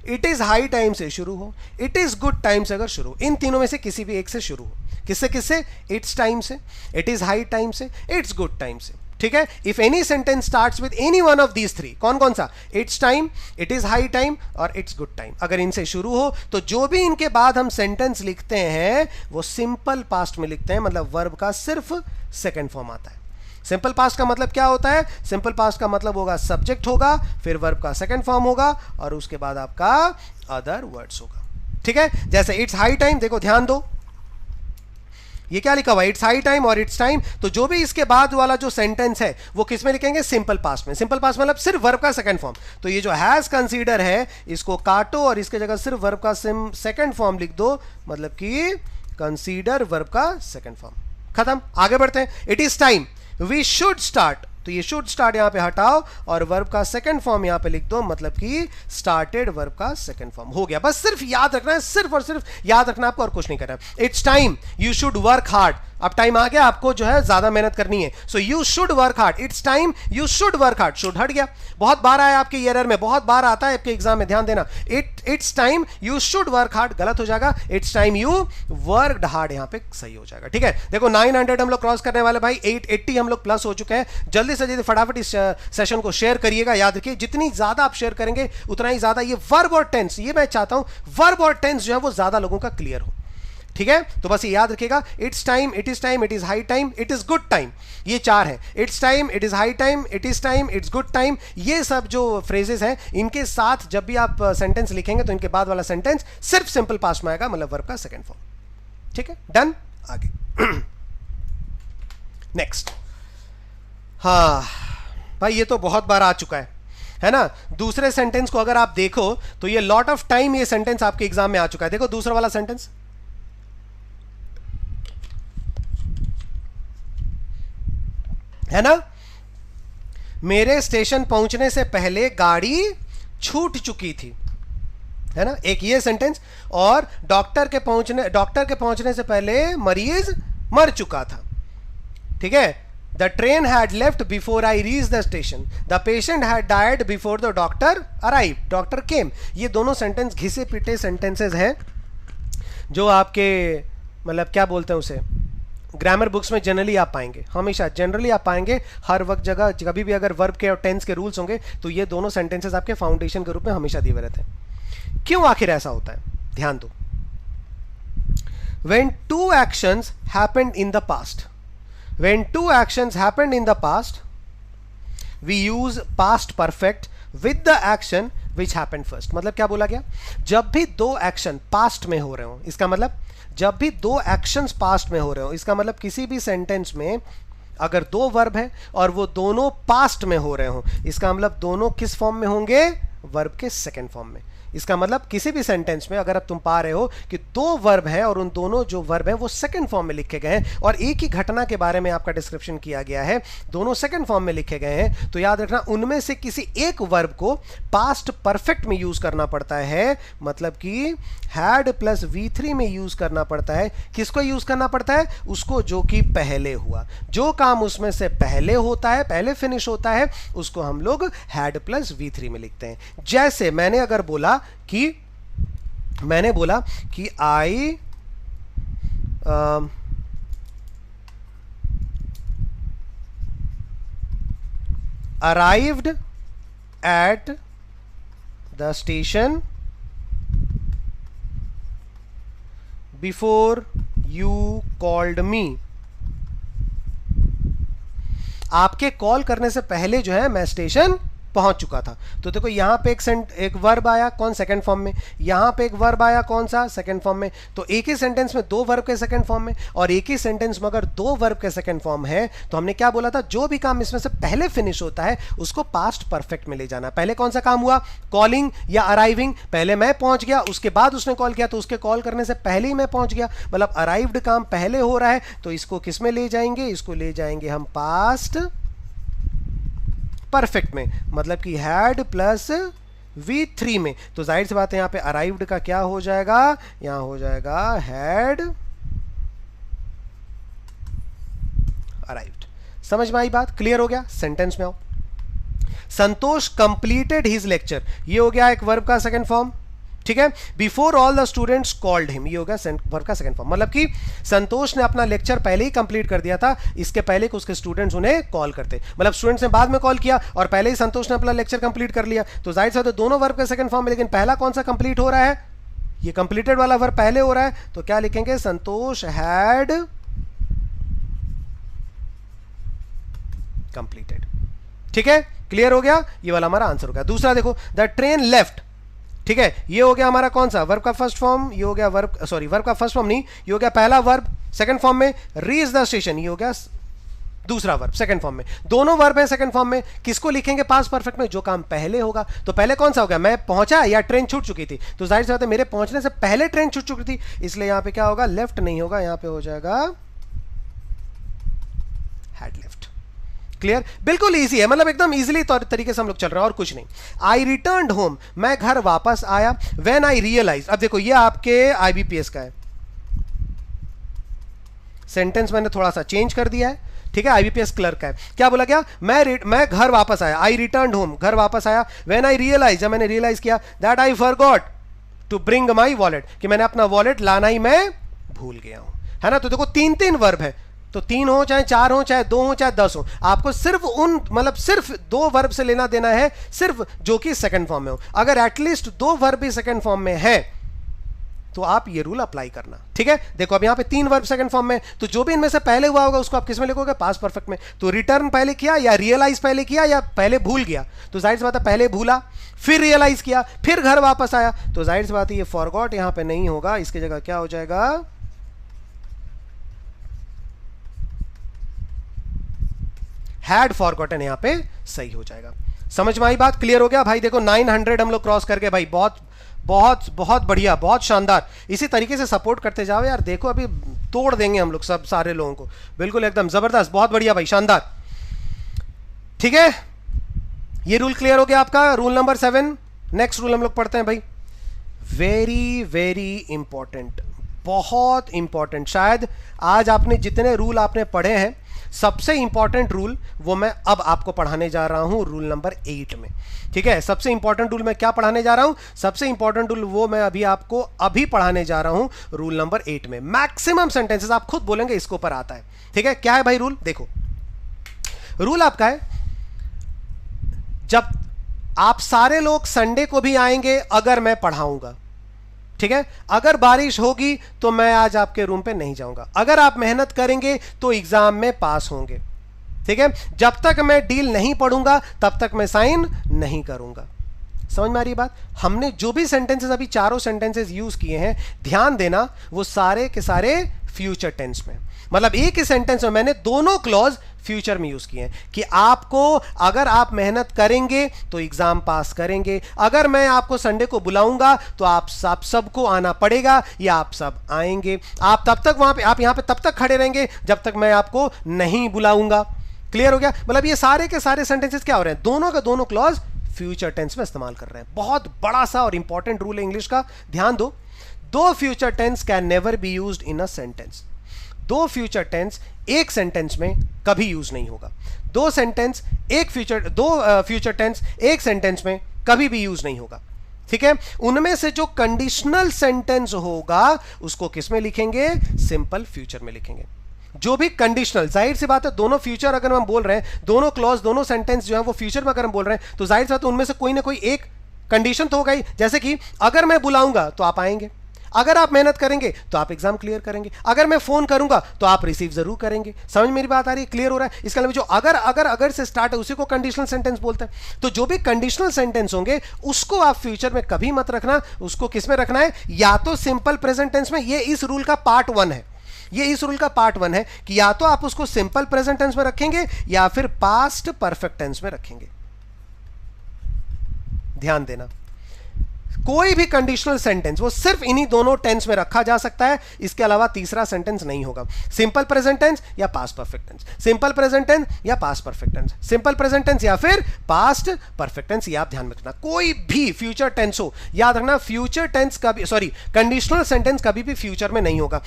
इट इज हाई टाइम से शुरू हो, इट इज गुड टाइम से अगर शुरू हो, इन तीनों में से किसी भी एक से शुरू हो। किससे? इट्स टाइम से, इट इज हाई टाइम से, इट्स गुड टाइम से। ठीक है, if any sentence starts with any one of these three, कौन कौन सा, it's time, it is high time और इट्स गुड टाइम, अगर इनसे शुरू हो तो जो भी इनके बाद हम सेंटेंस लिखते हैं वो सिंपल पास्ट में लिखते हैं, मतलब वर्ब का सिर्फ सेकंड फॉर्म आता है। सिंपल पास्ट का मतलब क्या होता है, सिंपल पास्ट का मतलब होगा सब्जेक्ट होगा, फिर वर्ब का सेकंड फॉर्म होगा और उसके बाद आपका अदर वर्ड्स होगा। ठीक है, जैसे इट्स हाई टाइम, देखो ध्यान दो, ये क्या लिखा हुआ है, इट्स हाई टाइम और इट्स टाइम, तो जो भी इसके बाद वाला जो सेंटेंस है वो किस में लिखेंगे, सिंपल पास्ट में। सिंपल पास्ट मतलब सिर्फ वर्ब का सेकंड फॉर्म, तो ये जो हैज कंसीडर है इसको काटो और इसके जगह सिर्फ वर्ब का सेकंड फॉर्म लिख दो, मतलब कि कंसीडर वर्ब का सेकंड फॉर्म। खत्म, आगे बढ़ते हैं। It is time we should start, तो ये शुड स्टार्ट यहां पे हटाओ और वर्ब का सेकंड फॉर्म यहां पे लिख दो, मतलब कि स्टार्टेड वर्ब का सेकंड फॉर्म हो गया। बस सिर्फ याद रखना है, सिर्फ और सिर्फ याद रखना आपको, और कुछ नहीं करना। It's time you should work hard, अब टाइम आ गया आपको जो है ज्यादा मेहनत करनी है, so you should work hard. It's time you should work hard, should हट गया, बहुत बार आया आपके एरर में, बहुत बार आता है आपके एग्जाम में, ध्यान देना। It's time you should work hard गलत हो जाएगा, it's time you worked hard यहां पे सही हो जाएगा। ठीक है, देखो 900 हम लोग क्रॉस करने वाले भाई, 880 हम लोग प्लस हो चुके हैं। जल्दी से जल्दी फटाफट इस सेशन को शेयर करिएगा, याद रखिए जितनी ज्यादा आप शेयर करेंगे उतना ही ज्यादा ये वर्ब और टेंस, ये मैं चाहता हूं वर्ब और टेंस जो है वो ज्यादा लोगों का क्लियर हो। ठीक है, तो बस ये याद रखिएगा, it's time, it is time, it is high time, it is good time, ये चार है। It's time, it is high time, it is time, it's good time, ये सब जो फ्रेजेस हैं इनके साथ जब भी आप सेंटेंस लिखेंगे तो इनके बाद वाला सेंटेंस सिर्फ सिंपल पास्ट में आएगा, मतलब वर्ब का सेकंड फॉर्म। ठीक है, डन, आगे नेक्स्ट। हाँ भाई, ये तो बहुत बार आ चुका है ना। दूसरे सेंटेंस को अगर आप देखो तो ये लॉट ऑफ टाइम ये सेंटेंस आपके एग्जाम में आ चुका है। देखो दूसरा वाला सेंटेंस, है ना, मेरे स्टेशन पहुंचने से पहले गाड़ी छूट चुकी थी, है ना, एक ये सेंटेंस। और डॉक्टर के पहुंचने से पहले मरीज मर चुका था, ठीक है। The train had left before I reach the station, the patient had died before the doctor arrive, doctor केम। ये दोनों सेंटेंस घिसे पिटे सेंटेंसेस हैं जो आपके मतलब क्या बोलते हैं उसे, ग्रामर बुक्स में जनरली आप पाएंगे, हमेशा जनरली आप पाएंगे, हर वक्त जगह कभी भी अगर वर्ब के और टेंस के रूल्स होंगे तो ये दोनों सेंटेंसेस आपके फाउंडेशन के रूप में हमेशा दिए हुए रहते हैं। क्यों आखिर ऐसा होता है, ध्यान दो। When two actions happened in the past, when two actions happened in the past, we use past perfect with the action which happened first। मतलब क्या बोला गया, जब भी दो एक्शन पास्ट में हो रहे हो, इसका मतलब जब भी दो एक्शंस पास्ट में हो रहे हो, इसका मतलब किसी भी सेंटेंस में अगर दो वर्ब है और वो दोनों पास्ट में हो रहे हो, इसका मतलब दोनों किस फॉर्म में होंगे, वर्ब के सेकंड फॉर्म में। इसका मतलब किसी भी सेंटेंस में अगर अब तुम पा रहे हो कि दो वर्ब हैं और उन दोनों जो वर्ब हैं वो सेकंड फॉर्म में लिखे गए हैं और एक ही घटना के बारे में आपका डिस्क्रिप्शन किया गया है, दोनों सेकंड फॉर्म में लिखे गए हैं, तो याद रखना उनमें से किसी एक वर्ब को पास्ट परफेक्ट में यूज करना पड़ता है। मतलब कि हैड प्लस V3 में यूज करना पड़ता है। किसको यूज करना पड़ता है, उसको जो कि पहले हुआ, जो काम उसमें से पहले होता है, पहले फिनिश होता है, उसको हम लोग हैड प्लस V3 में लिखते हैं। जैसे मैंने अगर बोला कि आई arrived at the station before you called me. आपके कॉल करने से पहले जो है मैं स्टेशन पहुंच चुका था। तो देखो यहां पे एक वर्ब आया, कौन, सेकंड फॉर्म में। यहां पे एक वर्ब आया, कौन सा, सेकंड फॉर्म में। तो एक ही सेंटेंस में दो वर्ब के सेकंड फॉर्म में, और एक ही सेंटेंस में अगर दो वर्ब के सेकंड फॉर्म है तो हमने क्या बोला था, जो भी काम इसमें से पहले फिनिश होता है उसको पास्ट परफेक्ट में ले जाना। पहले कौन सा काम हुआ, कॉलिंग या अराइविंग। पहले मैं पहुंच गया, उसके बाद उसने कॉल किया, तो उसके कॉल करने से पहले ही मैं पहुंच गया, मतलब अराइव्ड काम पहले हो रहा है। तो इसको किस में ले जाएंगे, इसको ले जाएंगे हम पास्ट परफेक्ट में, मतलब कि हैड प्लस V3 में। तो जाहिर सी बात है यहां पे अराइव्ड का क्या हो जाएगा, यहां हो जाएगा हैड अराइव्ड। समझ में आई बात, क्लियर हो गया। सेंटेंस में आओ। संतोष कंप्लीटेड हिज लेक्चर, ये हो गया एक वर्ब का सेकंड फॉर्म, ठीक है। Before all the students called him, ये हो गया वर्ब का सेकंड फॉर्म, मतलब कि संतोष ने अपना लेक्चर पहले ही कंप्लीट कर दिया था, इसके पहले कि उसके स्टूडेंट्स उन्हें कॉल करते, मतलब स्टूडेंट्स ने बाद में कॉल किया और पहले ही संतोष ने अपना लेक्चर कंप्लीट कर लिया। तो जाहिर सी बात है दोनों वर्ब के सेकंड फॉर्म में, लेकिन पहला कौन सा कंप्लीट हो रहा है, ये कंप्लीटेड वाला वर्ब पहले हो रहा है। तो क्या लिखेंगे, संतोष हैड कंप्लीटेड, ठीक है, क्लियर हो गया। ये वाला हमारा आंसर हो गया। दूसरा देखो, द ट्रेन लेफ्ट, ठीक है, ये हो गया हमारा कौन सा, वर्ब का फर्स्ट फॉर्म, ये हो गया वर्ब का फर्स्ट फॉर्म नहीं, ये हो गया पहला वर्ब सेकंड फॉर्म में, रीच द स्टेशन, ये हो गया दूसरा वर्ब सेकंड फॉर्म में। दोनों वर्ब हैं सेकंड फॉर्म में, किसको लिखेंगे पास्ट परफेक्ट में, जो काम पहले होगा। तो पहले कौन सा हो गया, मैं पहुंचा या ट्रेन छूट चुकी थी। तो जाहिर सी बात है मेरे पहुंचने से पहले ट्रेन छूट चुकी थी, इसलिए यहां पे क्या होगा, लेफ्ट नहीं होगा, यहां पे हो जाएगा हैड लेफ्ट। क्लियर, बिल्कुल इजी है, मतलब एकदम इजीली तरीके से हम लोग चल रहे हैं और कुछ नहीं। आई रिटर्न्ड होम, मैं घर वापस आया। व्हेन आई रियलाइज, अब देखो ये आपके IBPS का है, सेंटेंस मैंने थोड़ा सा चेंज कर दिया है, ठीक है, IBPS क्लर्क का है। क्या बोला गया, मैं घर वापस आया, आई रिटर्न्ड होम, घर वापस आया। व्हेन आई रियलाइज, जब मैंने रियलाइज किया, that I forgot to bring my wallet, कि मैंने अपना वॉलेट लाना ही मैं भूल गया हूं, है ना। तो देखो 3 वर्ब है, तो 3 हो चाहे 4 हो चाहे 2 हो चाहे 10 हो, आपको सिर्फ मतलब सिर्फ 2 वर्ब से लेना देना है, सिर्फ जो कि सेकंड फॉर्म में हो। अगर एटलीस्ट 2 वर्ब भी सेकंड फॉर्म में है तो आप ये रूल अप्लाई करना, ठीक है। देखो अब यहां पे 3 वर्ब सेकंड फॉर्म में, तो जो भी इनमें से पहले हुआ होगा उसको आप किस में लिखोगे, पास्ट परफेक्ट में। तो रिटर्न पहले किया या रियलाइज पहले किया या पहले भूल गया, तो जाहिर सी बात है पहले भूला, फिर रियलाइज किया, फिर घर वापस आया, तो जाहिर सी बात है ये फॉरगॉट यहां पे नहीं होगा, इसकी जगह क्या हो जाएगा, हैड फॉरगॉटन यहां पे सही हो जाएगा। समझ में आई बात? क्लियर हो गया भाई? देखो 900 हम लोग क्रॉस करके भाई, बहुत बहुत बहुत बढ़िया, बहुत शानदार। इसी तरीके से सपोर्ट करते जाओ यार, देखो अभी तोड़ देंगे हम लोग सब सारे लोगों को, बिल्कुल एकदम जबरदस्त, बहुत बढ़िया भाई, शानदार। ठीक है, ये रूल क्लियर हो गया आपका, रूल नंबर 7। नेक्स्ट रूल हम लोग पढ़ते हैं भाई, वेरी वेरी इंपॉर्टेंट, बहुत इंपॉर्टेंट। शायद आज आपने जितने रूल आपने पढ़े हैं, सबसे इंपॉर्टेंट रूल वो मैं अब आपको पढ़ाने जा रहा हूं रूल नंबर 8 में। ठीक है, सबसे इंपॉर्टेंट रूल मैं क्या पढ़ाने जा रहा हूं? सबसे इंपॉर्टेंट रूल वो मैं अभी पढ़ाने जा रहा हूं रूल नंबर 8 में। मैक्सिमम सेंटेंसेस आप खुद बोलेंगे इसके ऊपर आता है। ठीक है, क्या है भाई रूल? देखो, रूल आपका है, जब आप सारे लोग संडे को भी आएंगे अगर मैं पढ़ाऊंगा, ठीक है, अगर बारिश होगी तो मैं आज आपके रूम पे नहीं जाऊंगा, अगर आप मेहनत करेंगे तो एग्जाम में पास होंगे। ठीक है, जब तक मैं डील नहीं पढ़ूंगा तब तक मैं साइन नहीं करूंगा। समझ में आ रही बात? हमने जो भी सेंटेंसेस अभी चारों सेंटेंसेस यूज किए हैं, ध्यान देना वो सारे के सारे फ्यूचर टेंस में, मतलब एक ही सेंटेंस में मैंने दोनों क्लॉज फ्यूचर में यूज किए हैं कि आपको अगर आप मेहनत करेंगे तो एग्जाम पास करेंगे, अगर मैं आपको संडे को बुलाऊंगा तो आप सबको आना पड़ेगा या आप सब आएंगे, आप तब तक वहां पे, आप यहां पे तब तक खड़े रहेंगे जब तक मैं आपको नहीं बुलाऊंगा। क्लियर हो गया? मतलब ये सारे के सारे सेंटेंसेस क्या हो रहे हैं, दोनों का दोनों क्लॉज फ्यूचर टेंस में इस्तेमाल कर रहे हैं। बहुत बड़ा सा और इंपॉर्टेंट रूल है इंग्लिश का, ध्यान दो। दो future tense can never be used in a sentence. दो फ्यूचर टेंस एक सेंटेंस में कभी यूज नहीं होगा। दो फ्यूचर टेंस एक सेंटेंस में कभी भी यूज नहीं होगा। ठीक है, उनमें से जो कंडीशनल सेंटेंस होगा उसको किस में लिखेंगे? सिंपल फ्यूचर में लिखेंगे। जो भी कंडीशनल, जाहिर सी बात है, दोनों फ्यूचर अगर हम बोल रहे हैं, दोनों क्लॉज, दोनों सेंटेंस जो है वो फ्यूचर में अगर हम बोल रहे हैं, तो जाहिर सी बात है उनमें से कोई ना कोई एक कंडीशन तो होगा ही। जैसे कि अगर मैं बुलाऊंगा तो आप आएंगे, अगर आप मेहनत करेंगे तो आप एग्जाम क्लियर करेंगे, अगर मैं फोन करूंगा तो आप रिसीव जरूर करेंगे। समझ मेरी बात आ रही है? क्लियर हो रहा है? इसके अलावा जो अगर से स्टार्ट है उसी को कंडीशनल सेंटेंस बोलते हैं। तो जो भी कंडीशनल सेंटेंस होंगे उसको आप फ्यूचर में कभी मत रखना, उसको किस में रखना है? या तो सिंपल प्रेजेंट टेंस में। ये इस रूल का पार्ट 1 है, ये इस रूल का पार्ट 1 है कि या तो आप उसको सिंपल प्रेजेंट टेंस में रखेंगे या फिर पास्ट परफेक्ट टेंस में रखेंगे। ध्यान देना, कोई भी कंडीशनल सेंटेंस वो सिर्फ इन्हीं दोनों टेंस में रखा जा सकता है, इसके अलावा तीसरा सेंटेंस नहीं होगा। सिंपल प्रेजेंट टेंस या past perfect tense, simple present tense या past perfect tense, simple present tense या फिर पास्ट परफेक्ट टेंस। ये आप ध्यान में रखना, कोई भी फ्यूचर टेंस हो, याद रखना फ्यूचर टेंस का भी, सॉरी, कंडीशनल सेंटेंस कभी भी फ्यूचर में नहीं होगा।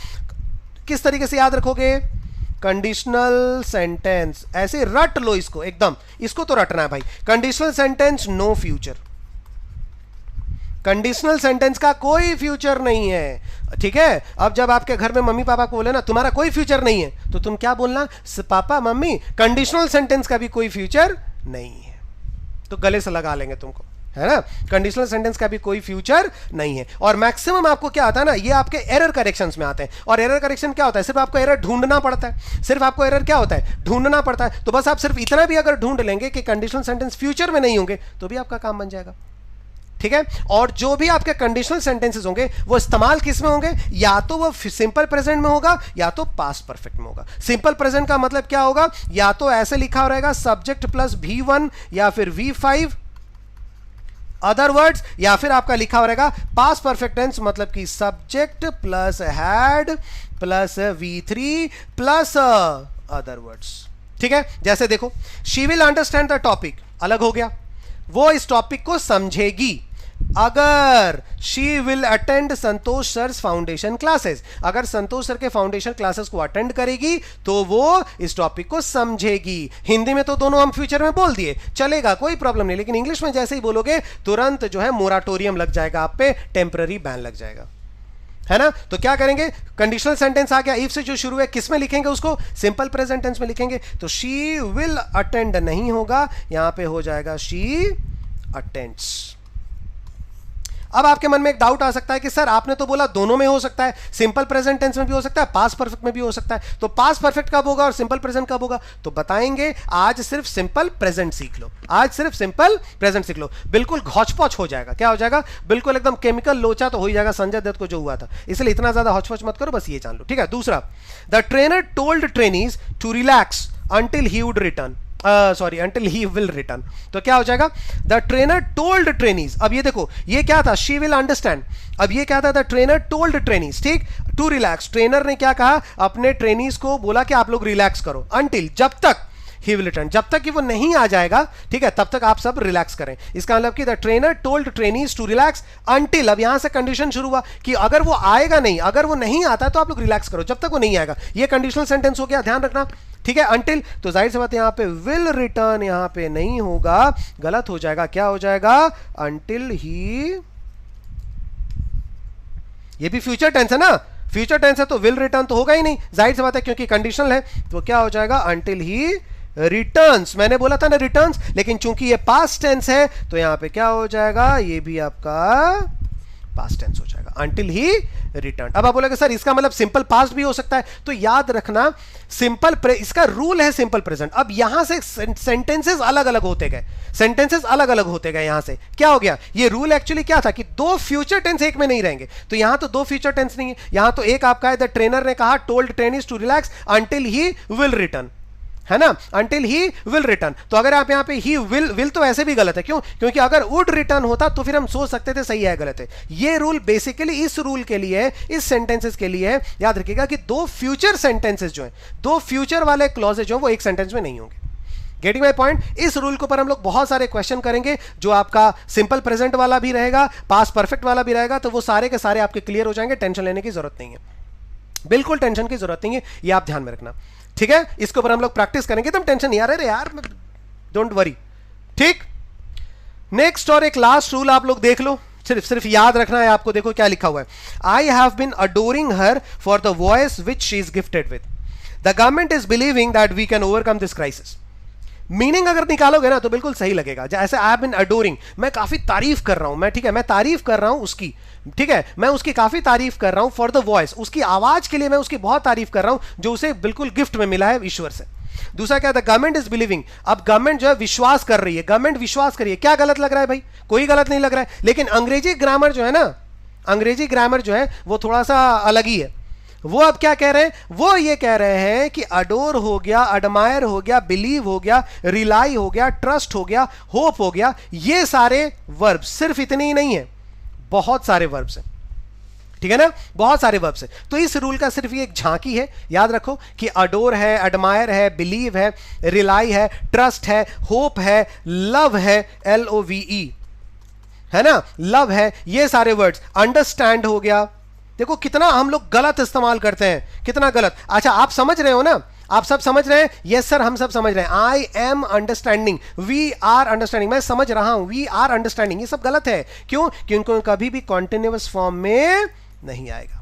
किस तरीके से याद रखोगे? कंडीशनल सेंटेंस ऐसे रट लो इसको, एकदम इसको तो रटना है भाई। Conditional sentence no future, conditional sentence का कोई फ्यूचर नहीं है। ठीक है, अब जब आपके घर में मम्मी पापा को बोले ना तुम्हारा कोई फ्यूचर नहीं है, तो तुम क्या बोलना? पापा मम्मी कंडीशनल सेंटेंस का भी कोई फ्यूचर नहीं है, तो गले से लगा लेंगे तुमको, है ना? कंडीशनल सेंटेंस का भी कोई फ्यूचर नहीं है। और मैक्सिमम आपको क्या आता है ना, ये आपके एरर करेक्शंस में आते हैं। और एरर करेक्शन क्या होता है? सिर्फ आपको एरर ढूंढना पड़ता है, सिर्फ आपको एरर क्या होता है? ढूंढना पड़ता है। तो बस आप सिर्फ इतना भी अगर ढूंढ लेंगे कि कंडीशनल सेंटेंस फ्यूचर में नहीं होंगे तो भी आपका काम बन जाएगा। ठीक है, और जो भी आपके कंडीशनल सेंटेंसेस होंगे वो इस्तेमाल किस में होंगे? या तो वो सिंपल प्रेजेंट में होगा या तो पास्ट परफेक्ट में होगा। सिंपल प्रेजेंट का मतलब क्या होगा? या तो ऐसे लिखा रहेगा सब्जेक्ट प्लस V1 या फिर V5 अदर वर्ड्स, या फिर आपका लिखा रहेगा पास्ट परफेक्ट टेंस, मतलब कि subject plus had plus V3 plus other words. ठीक है, जैसे देखो, she will understand the topic, अलग हो गया, वो इस टॉपिक को समझेगी। अगर she will attend Santosh sir foundation classes, अगर संतोष सर के फाउंडेशन क्लासेस को अटेंड करेगी तो वो इस टॉपिक को समझेगी। हिंदी में तो दोनों हम फ्यूचर में बोल दिए, चलेगा, कोई प्रॉब्लम नहीं, लेकिन इंग्लिश में जैसे ही बोलोगे तुरंत जो है मोराटोरियम लग जाएगा, आप पे टेम्पररी बैन लग जाएगा, है ना? तो क्या करेंगे? कंडीशनल सेंटेंस आ गया, इफ से जो शुरू है किस में लिखेंगे? उसको सिंपल प्रेजेंट टेंस में लिखेंगे। तो शी विल अटेंड नहीं होगा, यहां पे हो जाएगा शी अटेंड्स। अब आपके मन में एक डाउट आ सकता है कि सर आपने तो बोला दोनों में हो सकता है, सिंपल प्रेजेंट टेंस में भी हो सकता है, पास्ट परफेक्ट में भी हो सकता है, तो पास्ट परफेक्ट कब होगा और सिंपल प्रेजेंट कब होगा? तो बताएंगे, आज सिर्फ सिंपल प्रेजेंट सीख लो, आज सिर्फ सिंपल प्रेजेंट सीख लो, बिल्कुल हौच-पौच हो जाएगा। क्या हो जाएगा? बिल्कुल एकदम केमिकल लोचा तो हो ही जाएगा, संजय दत्त को जो हुआ था, इसलिए इतना ज्यादा हौच-पौच मत करो, बस ये जान लो। ठीक है, दूसरा, the trainer told trainees to relax until he would return। Sorry until he will return. तो क्या हो जाएगा, द ट्रेनर टोल्ड ट्रेनीज। अब ये देखो ये क्या था, शी विल अंडरस्टैंड। अब ये क्या था, द ट्रेनर टोल्ड ट्रेनीज, ठीक, टू रिलैक्स। ट्रेनर ने क्या कहा, अपने ट्रेनीज को बोला कि आप लोग रिलैक्स करो, अंटिल, जब तक, ही विल रिटर्न, जब तक कि वो नहीं आ जाएगा, ठीक है, तब तक आप सब रिलैक्स करें। इसका मतलब कि the trainer told trainees to relax until, अब यहां से कंडीशन शुरू हुआ कि अगर वो आएगा नहीं, अगर वो नहीं आता तो आप लोग रिलैक्स करो, जब तक वो नहीं आएगा। ये कंडीशनल सेंटेंस हो गया, ध्यान रखना, ठीक है। अंटिल, तो जाहिर सी बात यहां पे विल रिटर्न यहां पे नहीं होगा, गलत हो जाएगा। क्या हो जाएगा, अंटिल ही, ये भी फ्यूचर टेंस है ना, फ्यूचर टेंस है तो विल रिटर्न तो होगा ही नहीं, जाहिर सी बात है, क्योंकि कंडीशनल है। तो क्या हो जाएगा, अंटिल ही रिटर्न्स। मैंने बोला था ना रिटर्न्स, लेकिन चूंकि ये पास्ट टेंस है तो यहां पे क्या हो जाएगा, ये भी आपका पास्ट टेंस हो जाएगा, अंटिल ही रिटर्न। अब आप बोलोगे सर इसका मतलब सिंपल पास्ट भी हो सकता है, तो याद रखना सिंपल इसका रूल है सिंपल प्रेजेंट। अब यहां से सेंटेंसेस अलग अलग होते गए, सेंटेंसेस अलग अलग होते गए। यहां से क्या हो गया, ये रूल एक्चुअली क्या था कि दो फ्यूचर टेंस एक में नहीं रहेंगे, तो यहां तो दो फ्यूचर टेंस नहीं है, यहां तो एक आपका है, द ट्रेनर ने कहा told trainees to relax until he will return, है ना, अंटिल ही विल रिटर्न। तो अगर आप यहां पे ही विल तो ऐसे भी गलत है, क्यों, क्योंकि अगर वुड रिटर्न होता तो फिर हम सोच सकते थे सही है गलत है। ये रूल बेसिकली इस रूल के लिए, इस सेंटेंसेस के लिए याद रखिएगा कि दो फ्यूचर सेंटेंसेस जो हैं, दो फ्यूचर वाले क्लॉजेज जो हैं वो एक सेंटेंस में नहीं होंगे। Getting my point. इस रूल के ऊपर हम लोग बहुत सारे क्वेश्चन करेंगे, जो आपका सिंपल प्रेजेंट वाला भी रहेगा, पास्ट परफेक्ट वाला भी रहेगा, तो वो सारे के सारे आपके क्लियर हो जाएंगे, टेंशन लेने की जरूरत नहीं है, बिल्कुल टेंशन की जरूरत नहीं है, ये आप ध्यान में रखना, ठीक है। इसके ऊपर हम लोग प्रैक्टिस करेंगे, तुम टेंशन नहीं आ रहे यार, डोंट वरी, ठीक। नेक्स्ट और एक लास्ट रूल आप लोग देख लो, सिर्फ याद रखना है आपको। देखो क्या लिखा हुआ है, I have been adoring her for the voice which she is gifted with, the government is believing that we can overcome this crisis. Meaning अगर निकालोगे ना तो बिल्कुल सही लगेगा, जैसे आई हैव बीन अडोरिंग, मैं काफी तारीफ कर रहा हूं, मैं, ठीक है, मैं तारीफ कर रहा हूं उसकी, ठीक है, मैं उसकी काफी तारीफ कर रहा हूं, फॉर द वॉइस, उसकी आवाज के लिए मैं उसकी बहुत तारीफ कर रहा हूं, जो उसे बिल्कुल गिफ्ट में मिला है ईश्वर से। दूसरा क्या था, गवर्नमेंट इज बिलीविंग, अब गवर्नमेंट जो है विश्वास कर रही है, गवर्नमेंट विश्वास कर रही है। क्या गलत लग रहा है भाई, कोई गलत नहीं लग रहा है, लेकिन अंग्रेजी ग्रामर जो है ना, अंग्रेजी ग्रामर जो है वो थोड़ा सा अलग ही है। वो अब क्या कह रहे हैं, वो ये कह रहे हैं कि अडोर हो गया, एडमायर हो गया, बिलीव हो गया, रिलाई हो गया, ट्रस्ट हो गया, होप हो गया, ये सारे वर्ब, सिर्फ इतने ही नहीं है, बहुत सारे वर्ब्स हैं, ठीक है ना, बहुत सारे वर्ब्स हैं। तो इस रूल का सिर्फ ये एक झांकी है, याद रखो कि अडोर है, एडमायर है, बिलीव है, रिलाई है, ट्रस्ट है, होप है, लव है, LOVE, है ना, लव है, ये सारे वर्ड्स, अंडरस्टैंड हो गया। देखो कितना हम लोग गलत इस्तेमाल करते हैं, कितना गलत। अच्छा आप समझ रहे हो ना, आप सब समझ रहे हैं, यस सर हम सब समझ रहे हैं, I am understanding, we are understanding, मैं समझ रहा हूं, वी आर अंडरस्टैंडिंग, ये सब गलत है। क्यों, क्योंकि कभी भी कॉन्टिन्यूअस फॉर्म में नहीं आएगा,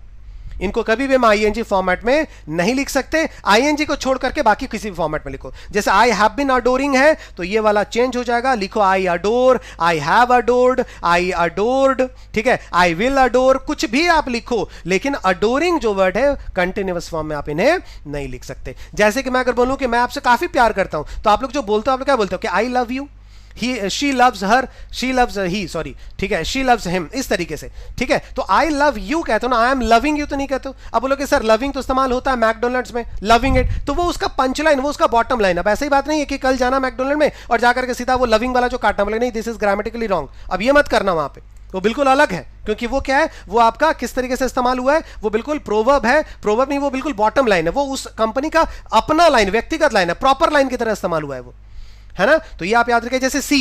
इनको कभी भी हम ING फॉर्मेट में नहीं लिख सकते। ING को छोड़ करके बाकी किसी भी फॉर्मेट में लिखो, जैसे आई हैव बीन अडोरिंग है तो ये वाला चेंज हो जाएगा, लिखो I adore, I have adored, I adored, ठीक है, आई विल अडोर, कुछ भी आप लिखो, लेकिन अडोरिंग जो वर्ड है कंटिन्यूअस फॉर्म में आप इन्हें नहीं लिख सकते। जैसे कि मैं अगर बोलूं कि मैं आपसे काफी प्यार करता हूं, तो आप लोग जो बोलते हो, आप लोग क्या बोलते हो कि I love you, she loves her, she loves he, sorry, ठीक है, शी लव्स हिम, इस तरीके से, ठीक है। तो आई लव यू कहते हो ना, आई एम लविंग यू तो नहीं कहते हो। अब बोलोगे सर लविंग तो इस्तेमाल होता है मैकडोनल्ड्स में, लविंग इट, तो वो उसका पंच लाइन, वो उसका बॉटम लाइन। अब ऐसी ही बात नहीं है कि कल जाना मैकडोनल्ड में और जाकर के सीधा वो लविंग वाला जो काटना, बोले नहीं दिस इज ग्रामेटिकली रॉन्ग, अब ये मत करना वहां पे, वो बिल्कुल अलग है, क्योंकि वो क्या है, वो आपका किस तरीके से इस्तेमाल हुआ है, वो बिल्कुल प्रोवर्ब है, प्रोवर्ब नहीं, वो बिल्कुल बॉटम लाइन है, वो उस कंपनी का अपना लाइन, व्यक्तिगत लाइन है, प्रॉपर लाइन की तरह इस्तेमाल हुआ है वो, है ना। तो ये आप याद रखिए, जैसे सी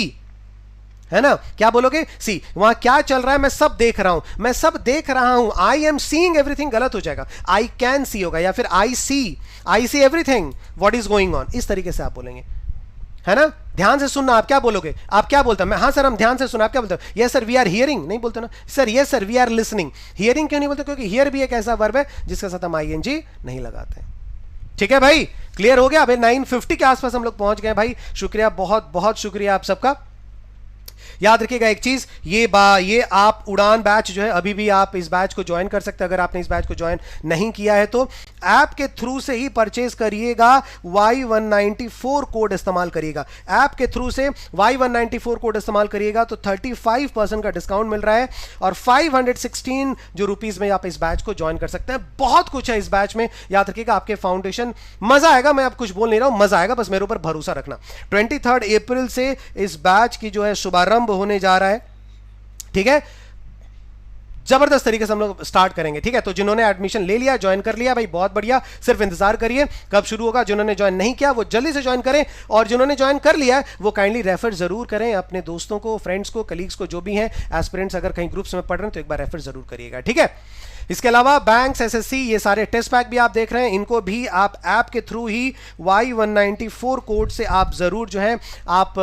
है ना, क्या बोलोगे, सी, वहां क्या चल रहा है, मैं सब देख रहा हूं, मैं सब देख रहा हूं, आई एम सीइंग एवरीथिंग, गलत हो जाएगा, आई कैन सी होगा, या फिर I see everything what is going on, इस तरीके से आप बोलेंगे, है ना। ध्यान से सुनना, आप क्या बोलोगे, आप क्या बोलते हैं, हाँ सर हम ध्यान से सुना, आप क्या बोलते हो, yes sir we are hearing, नहीं बोलते ना sir, yes sir we are listening. Hearing क्यों नहीं बोलते, क्योंकि हियर भी एक ऐसा वर्ब है जिसके साथ हम ING नहीं लगाते हैं, ठीक है भाई, क्लियर हो गया। अभी 9:50 के आसपास हम लोग पहुंच गए भाई, शुक्रिया, बहुत बहुत शुक्रिया आप सबका। याद रखिएगा एक चीज, ये आप उड़ान बैच जो है, अभी भी आप इस बैच को ज्वाइन कर सकते हैं। अगर आपने इस बैच को ज्वाइन नहीं किया है तो ऐप के थ्रू से ही परचेज करिएगा, Y194 कोड इस्तेमाल करिएगा। ऐप के थ्रू से Y194 कोड इस्तेमाल करिएगा तो 35% का डिस्काउंट मिल रहा है और 516 जो रुपीस में आप इस बैच को ज्वाइन कर सकते हैं। बहुत कुछ है इस बैच में, याद रखिएगा आपके फाउंडेशन, मजा आएगा। मैं अब कुछ बोल नहीं रहा हूं, मजा आएगा, बस मेरे ऊपर भरोसा रखना। 23 अप्रैल से इस बैच की जो है शुभारंभ होने जा रहा है, ठीक है। जबरदस्त तरीके से हम लोग स्टार्ट करेंगे, ठीक है। तो जिन्होंने एडमिशन ले लिया, ज्वाइन कर लिया, भाई बहुत बढ़िया, सिर्फ इंतजार करिए कब शुरू होगा। जिन्होंने ज्वाइन नहीं किया वो जल्दी से ज्वाइन करें, और जिन्होंने ज्वाइन कर लिया वो काइंडली रेफर जरूर करें अपने दोस्तों को, फ्रेंड्स को, कलीग्स को, जो भी हैं एस्पिरेंट्स, अगर कहीं ग्रुप्स में पढ़ रहे हैं तो एक बार रेफर जरूर करिएगा, ठीक है। इसके अलावा बैंक्स, एसएससी, ये सारे टेस्ट पैक भी आप देख रहे हैं, इनको भी आप ऐप के थ्रू ही Y194 कोड से आप जरूर जो है आप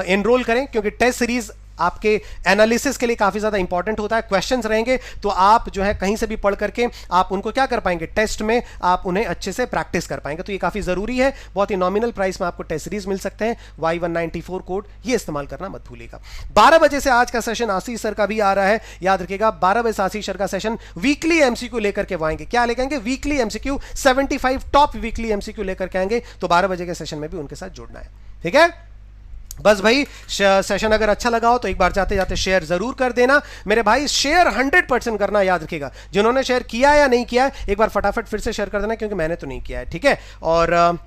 एनरोल करें, क्योंकि टेस्ट सीरीज आपके एनालिसिस के लिए काफी ज्यादा इंपॉर्टेंट होता है। क्वेश्चंस रहेंगे तो आप जो है कहीं से भी पढ़ करके आप उनको क्या कर पाएंगे, टेस्ट में आप उन्हें अच्छे से प्रैक्टिस कर पाएंगे। तो ये काफी जरूरी है, बहुत ही नॉमिनल प्राइस में आपको टेस्ट सीरीज मिल सकते हैं। Y194 कोड ये इस्तेमाल करना मत भूलिएगा। 12 बजे से आज का सेशन आशीष सर का भी आ रहा है, याद रखिएगा 12 बजे से आशीष सर का सेशन वीकली एमसीक्यू लेकर के आएंगे। क्या लेकर आएंगे? Weekly MCQ, 75 top weekly MCQ लेकर के आएंगे। तो 12 बजे के सेशन में भी उनके साथ जुड़ना है, ठीक है। बस भाई, सेशन अगर अच्छा लगा हो तो एक बार जाते जाते शेयर जरूर कर देना मेरे भाई। शेयर 100% करना, याद रखिएगा। जिन्होंने शेयर किया या नहीं किया एक बार फटाफट फिर से शेयर कर देना, क्योंकि मैंने तो नहीं किया है, ठीक है। और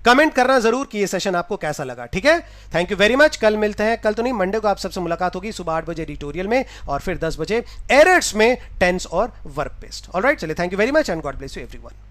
कमेंट करना जरूर कि ये सेशन आपको कैसा लगा, ठीक है। Thank you very much. कल मिलते हैं, कल तो नहीं, मंडे को आप सबसे मुलाकात होगी सुबह 8 बजे एडिटोरियल में, और फिर 10 बजे एरर्स में टेंस और वर्ब पेस्ट। ऑलराइट, चलिए, thank you very much and God bless you everyone.